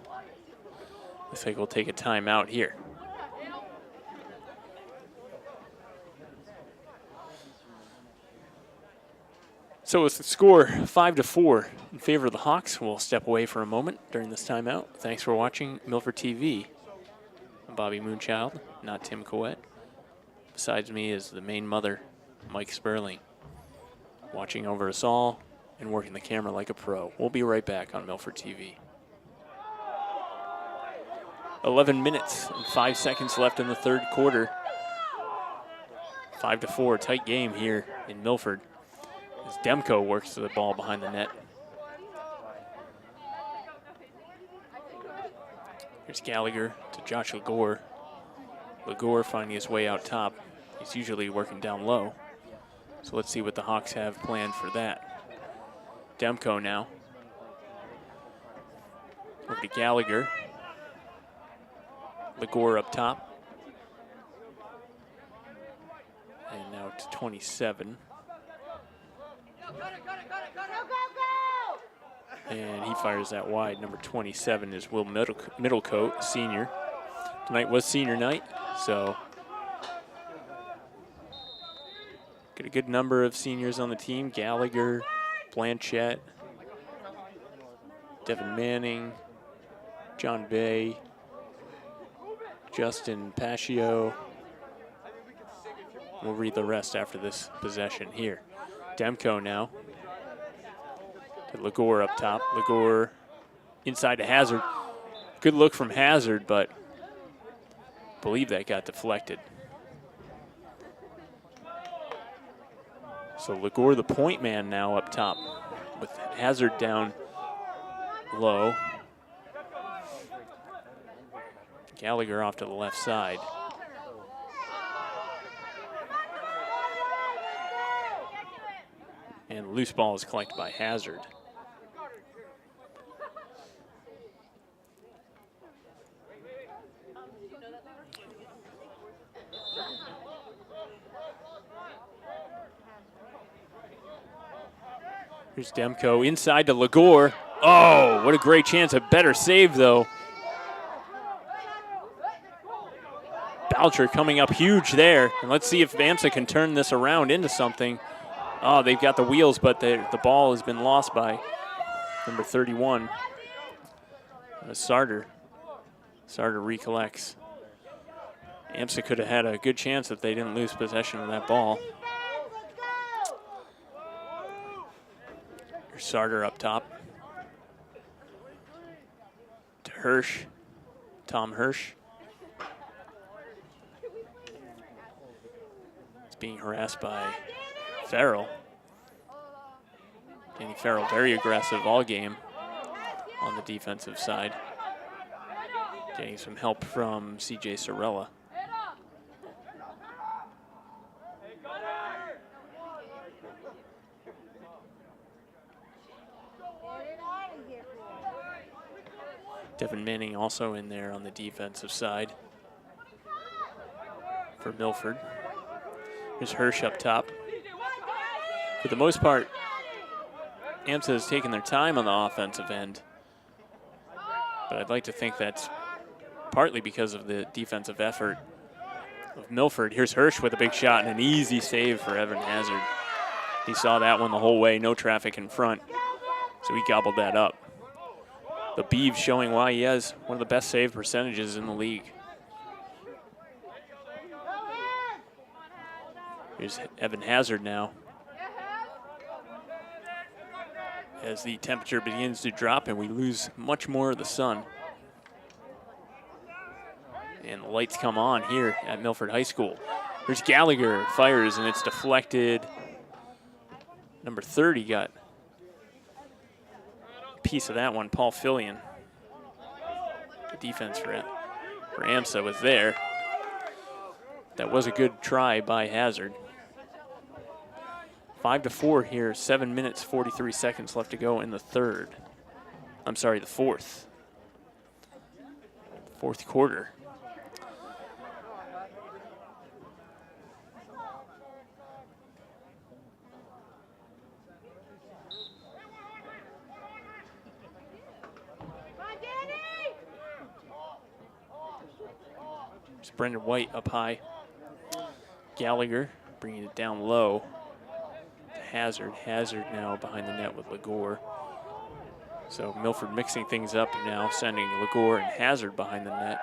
Looks like we'll take a timeout here. So with the score 5-4 in favor of the Hawks, we'll step away for a moment during this timeout. Thanks for watching Milford TV. I'm Bobby Moonchild, not Tim Coet. Besides me is the main mother, Mike Sperling. watching over us all and working the camera like a pro. We'll be right back on Milford TV. 11 minutes and 5 seconds left in the third quarter. 5-4, tight game here in Milford as Demko works the ball behind the net. Here's Gallagher to Josh Legore. Legore finding his way out top. He's usually working down low. So let's see what the Hawks have planned for that. Demko now. Over to Gallagher. Legore up top. And now to 27. And he fires that wide. Number 27 is Will Middlecoat, senior. Tonight was senior night, so got a good number of seniors on the team. Gallagher, Blanchett, Devin Manning, John Bay, Justin Pascio. We'll read the rest after this possession here. Demko now. To Legore up top. Legore inside to Hazard. Good look from Hazard, but I believe that got deflected. So Legore, the point man now up top with Hazard down low. Gallagher off to the left side. And loose ball is collected by Hazard. Here's Demko inside to Legore. Oh, what a great chance. A better save, though. Boucher coming up huge there. And let's see if AMSA can turn this around into something. Oh, they've got the wheels, but the ball has been lost by number 31. Sarter. Sarter recollects. AMSA could have had a good chance if they didn't lose possession of that ball. Here's Sarter up top. To Hirsch. Tom Hirsch. He's being harassed by Farrell. Danny Farrell very aggressive all game on the defensive side. Getting some help from CJ Sorella. Devin Manning also in there on the defensive side for Milford. Here's Hirsch up top. For the most part, AMSA has taken their time on the offensive end, but I'd like to think that's partly because of the defensive effort of Milford. Here's Hirsch with a big shot and an easy save for Evan Hazard. He saw that one the whole way, no traffic in front, so he gobbled that up. The Beeves showing why he has one of the best save percentages in the league. Here's Evan Hazard now. As the temperature begins to drop and we lose much more of the sun. And the lights come on here at Milford High School. Here's Gallagher, fires, and it's deflected. Number 30 got a piece of that one, Paul Fillion. The defense for AMSA was there. That was a good try by Hazard. 5-4 here, 7 minutes, 43 seconds left to go in the third. I'm sorry, the fourth. Fourth quarter. It's Brendan White up high. Gallagher bringing it down low. Hazard. Hazard now behind the net with Legore. So Milford mixing things up now, sending Legore and Hazard behind the net.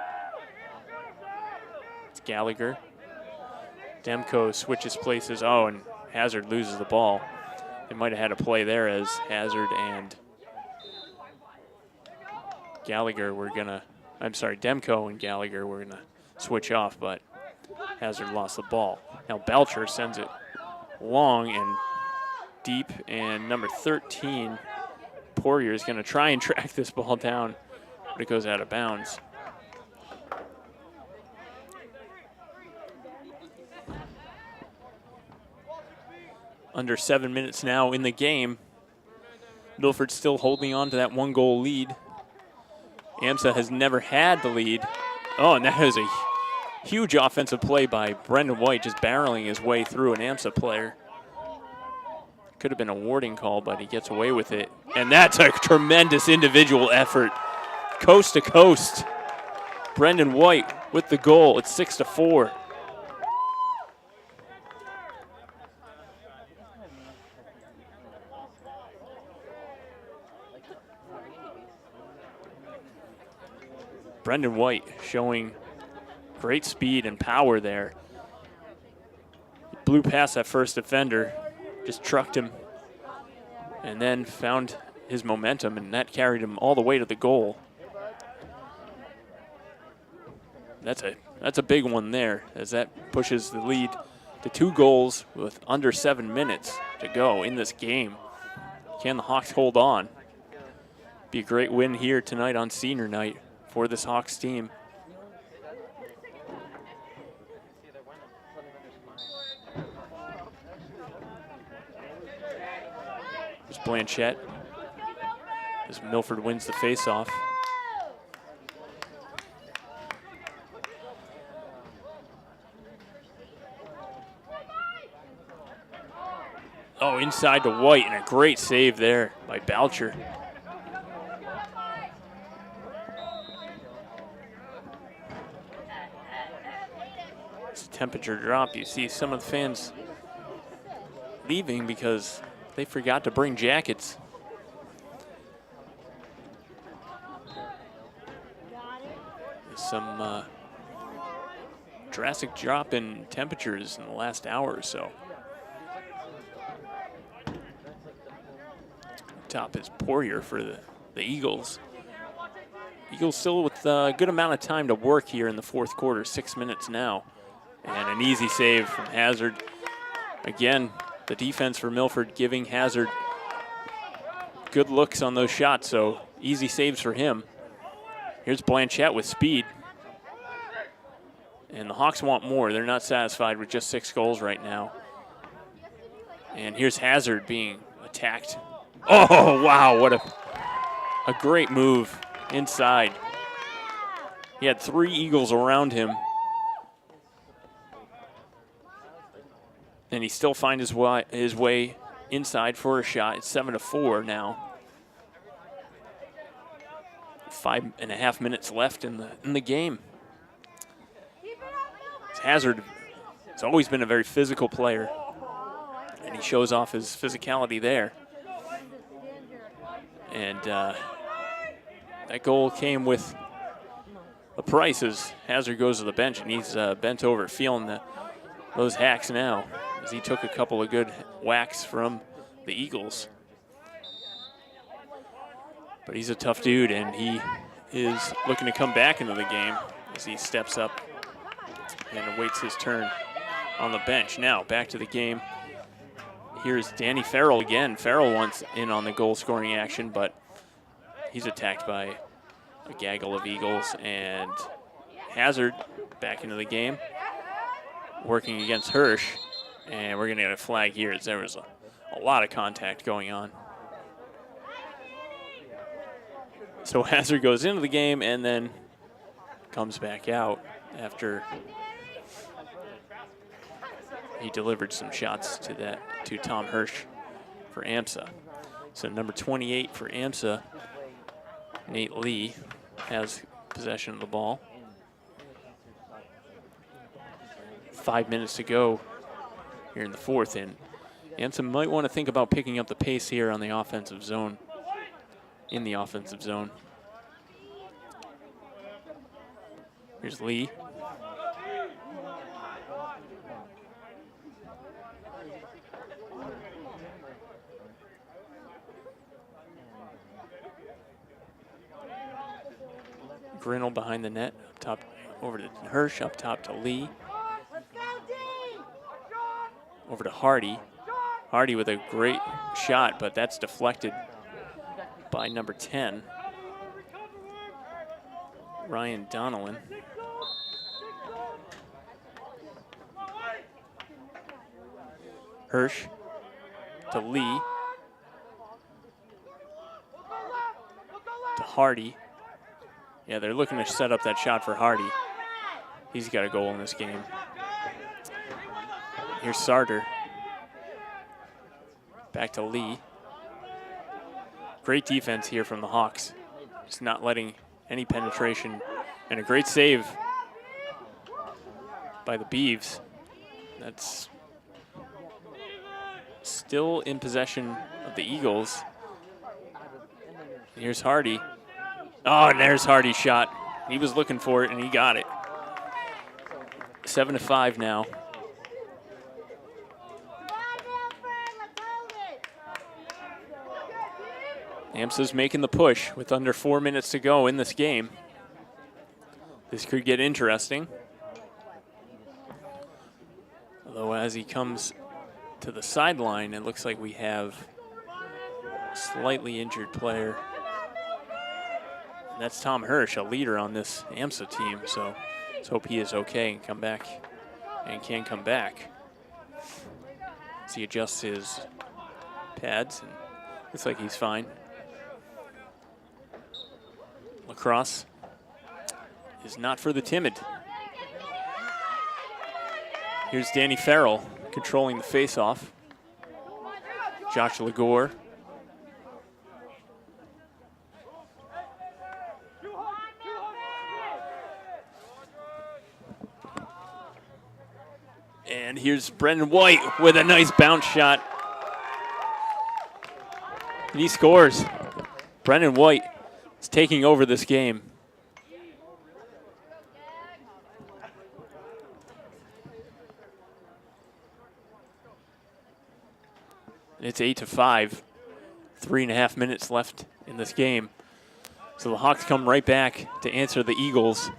It's Gallagher. Demko switches places. Oh, and Hazard loses the ball. They might have had a play there as Hazard and Gallagher were gonna, I'm sorry, Demko and Gallagher were gonna switch off, but Hazard lost the ball. Now Belcher sends it long and deep, and number 13, Poirier, is gonna try and track this ball down, but it goes out of bounds. Under 7 minutes now in the game. Milford still holding on to that 1-goal lead. AMSA has never had the lead. Oh, and that is a huge offensive play by Brendan White, just barreling his way through an AMSA player. Could have been a warding call, but he gets away with it. And that's a tremendous individual effort. Coast to coast. Brendan White with the goal. It's 6-4. Brendan White showing great speed and power there. Blew past that first defender, just trucked him, and then found his momentum, and that carried him all the way to the goal. That's a big one there, as that pushes the lead to 2 goals with under 7 minutes to go in this game. Can the Hawks hold on? Be a great win here tonight on senior night for this Hawks team. There's Blanchette as Milford wins the faceoff. Oh, inside to White, and a great save there by Belcher. Temperature drop. You see some of the fans leaving because they forgot to bring jackets. There's some drastic drop in temperatures in the last hour or so. Top is Poirier for the Eagles. Eagles still with a good amount of time to work here in the fourth quarter, 6 minutes now. And an easy save from Hazard. Again, the defense for Milford giving Hazard good looks on those shots, so easy saves for him. Here's Blanchette with speed. And the Hawks want more. They're not satisfied with just 6 goals right now. And here's Hazard being attacked. Oh, wow, what a great move inside. He had 3 Eagles around him. And he still finds his way inside for a shot. It's 7-4 now. 5.5 minutes left in the game. Hazard has always been a very physical player, and he shows off his physicality there. And that goal came with a price as Hazard goes to the bench, and he's bent over, feeling those hacks now, as he took a couple of good whacks from the Eagles. But he's a tough dude, and he is looking to come back into the game as he steps up and awaits his turn on the bench. Now, back to the game. Here's Danny Farrell again. Farrell wants in on the goal-scoring action, but he's attacked by a gaggle of Eagles, and Hazard back into the game, working against Hirsch. And we're going to get a flag here as there was a lot of contact going on. So Hazard goes into the game and then comes back out after he delivered some shots to Tom Hirsch for AMSA. So number 28 for AMSA, Nate Lee, has possession of the ball. 5 minutes to go here in the fourth, and AMSA might want to think about picking up the pace here on the offensive zone, in the offensive zone. Here's Lee. Grinnell behind the net, up top over to Hirsch, up top to Lee. Over to Hardy. Hardy with a great shot, but that's deflected by number 10, Ryan Donnellan. Hirsch to Lee. To Hardy. Yeah, they're looking to set up that shot for Hardy. He's got a goal in this game. Here's Sarter. Back to Lee. Great defense here from the Hawks. Just not letting any penetration, and a great save by the Beavs. That's still in possession of the Eagles. Here's Hardy. Oh, and there's Hardy's shot. He was looking for it, and he got it. 7-5 now. AMSA's making the push with under 4 minutes to go in this game. This could get interesting. Although as he comes to the sideline, it looks like we have a slightly injured player. And that's Tom Hirsch, a leader on this AMSA team. So let's hope he is okay and come back and can come back. As he adjusts his pads, and looks like he's fine. Lacrosse is not for the timid. Here's Danny Farrell controlling the face-off. Josh Legore. And here's Brendan White with a nice bounce shot. And he scores. Brendan White is taking over this game. It's 8-5. 3.5 minutes left in this game. So the Hawks come right back to answer the Eagles.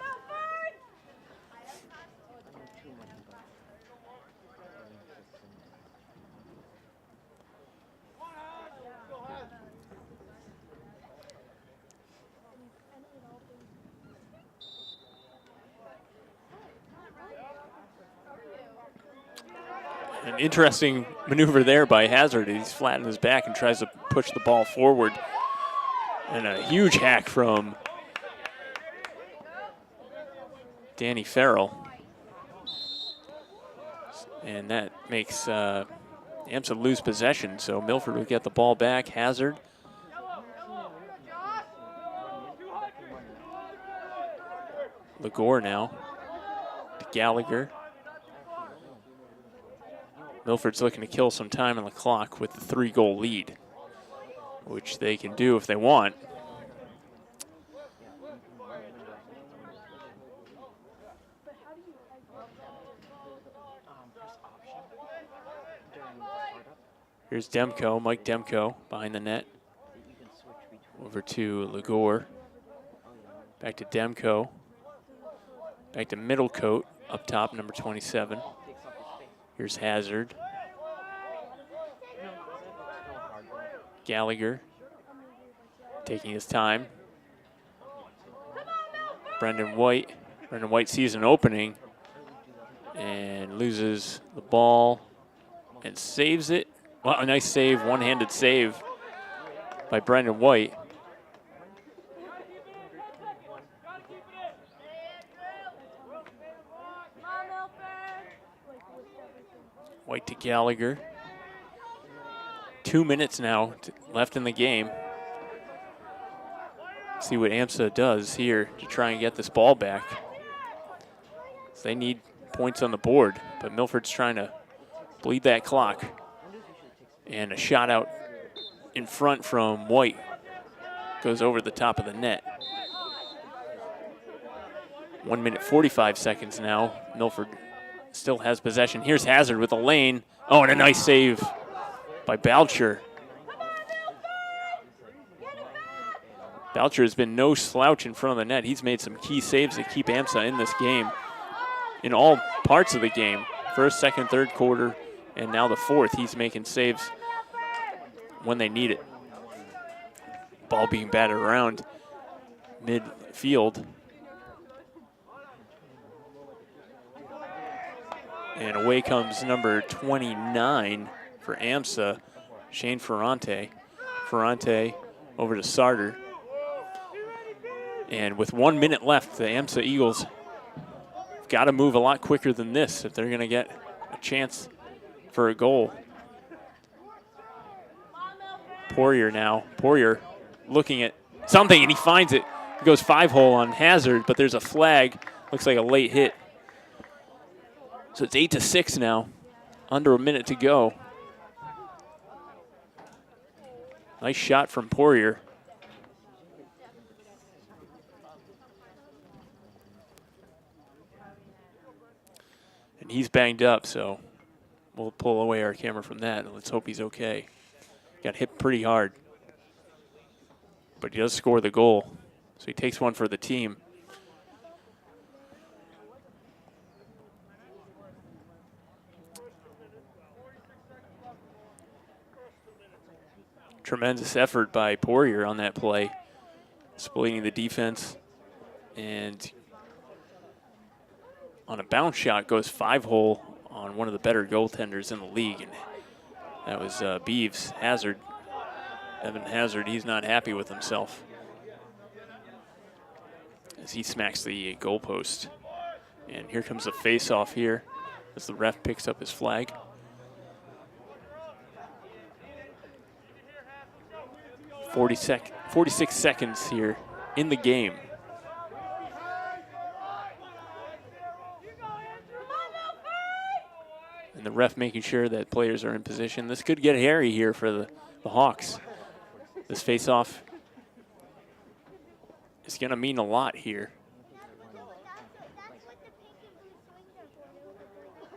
An interesting maneuver there by Hazard. He's flat on his back and tries to push the ball forward. And a huge hack from Danny Farrell. And that makes AMSA lose possession, so Milford will get the ball back. Hazard. Legore now to Gallagher. Milford's looking to kill some time on the clock with the 3-goal lead, which they can do if they want. Here's Demko, Mike Demko behind the net. Over to Legore. Back to Demko. Back to Middlecoat, up top, number 27. Here's Hazard. Gallagher taking his time. Brendan White. Brendan White sees an opening and loses the ball and saves it. Well, a nice save, one-handed save by Brendan White. White to Gallagher. 2 minutes now left in the game. See what AMSA does here to try and get this ball back. So they need points on the board, but Milford's trying to bleed that clock. And a shot out in front from White goes over the top of the net. 1 minute 45 seconds now. Milford still has possession. Here's Hazard with a lane. Oh, and a nice save by Boucher. Boucher has been no slouch in front of the net. He's made some key saves to keep AMSA in this game, in all parts of the game. First, second, third quarter, and now the fourth. He's making saves when they need it. Ball being batted around midfield. And away comes number 29 for AMSA, Shane Ferrante. Ferrante over to Sarter. And with 1 minute left, the AMSA Eagles got to move a lot quicker than this if they're going to get a chance for a goal. Poirier now. Poirier looking at something, and he finds it. He goes 5-hole on Hazard, but there's a flag. Looks like a late hit. So it's 8-6 now. Under a minute to go. Nice shot from Poirier. And he's banged up, so we'll pull away our camera from that. And let's hope he's okay. Got hit pretty hard. But he does score the goal. So he takes one for the team. Tremendous effort by Poirier on that play, splitting the defense, and on a bounce shot goes 5-hole on one of the better goaltenders in the league, and that was Beeves. Hazard, Evan Hazard, he's not happy with himself as he smacks the goalpost. And here comes a face-off here as the ref picks up his flag. 46 seconds here in the game. And the ref making sure that players are in position. This could get hairy here for the Hawks. This face-off is going to mean a lot here.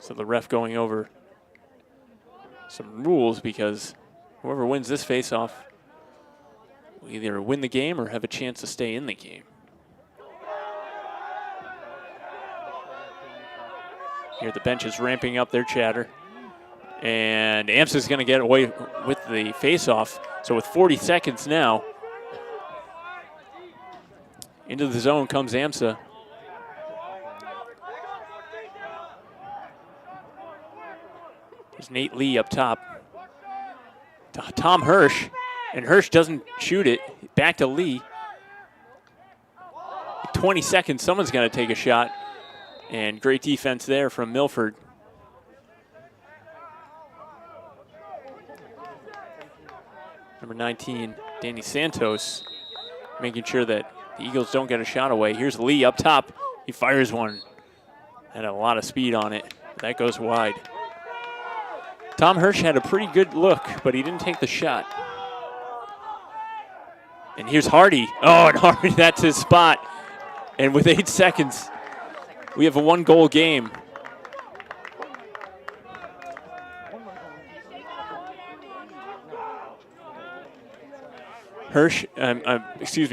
So the ref going over some rules, because whoever wins this face-off will either win the game or have a chance to stay in the game. Here the bench is ramping up their chatter. And AMSA is going to get away with the face-off. So with 40 seconds now, into the zone comes AMSA. There's Nate Lee up top. Tom Hirsch. And Hirsch doesn't shoot it. Back to Lee. 20 seconds, someone's going to take a shot. And great defense there from Milford. Number 19, Danny Santos, making sure that the Eagles don't get a shot away. Here's Lee up top. He fires one. Had a lot of speed on it. That goes wide. Tom Hirsch had a pretty good look, but he didn't take the shot. And here's Hardy. Oh, and Hardy, that's his spot. And with 8 seconds, we have a 1-goal game.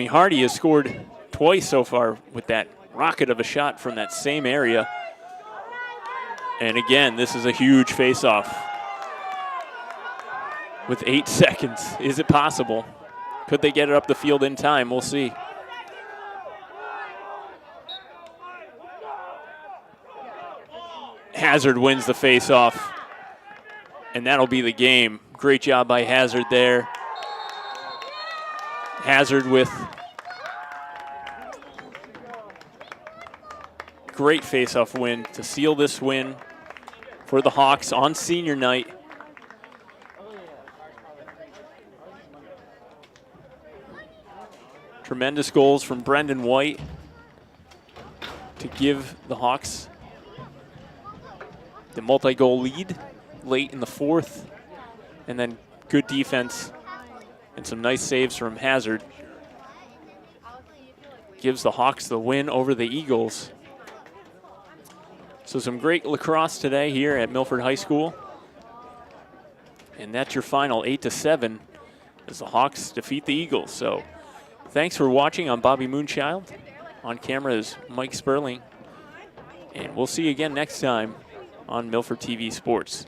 Hardy has scored twice so far with that rocket of a shot from that same area. And again, this is a huge face-off. With 8 seconds, is it possible? Could they get it up the field in time? We'll see. Hazard wins the face-off, and that'll be the game. Great job by Hazard there. Hazard with great face-off win to seal this win for the Hawks on senior night. Tremendous goals from Brendan White to give the Hawks the multi-goal lead late in the fourth, and then good defense and some nice saves from Hazard gives the Hawks the win over the Eagles. So some great lacrosse today here at Milford High School. And that's your final, 8-7, as the Hawks defeat the Eagles. So Thanks for watching. I'm Bobby Moonchild. On camera is Mike Sperling. And we'll see you again next time on Milford TV Sports.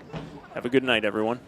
Have a good night, everyone.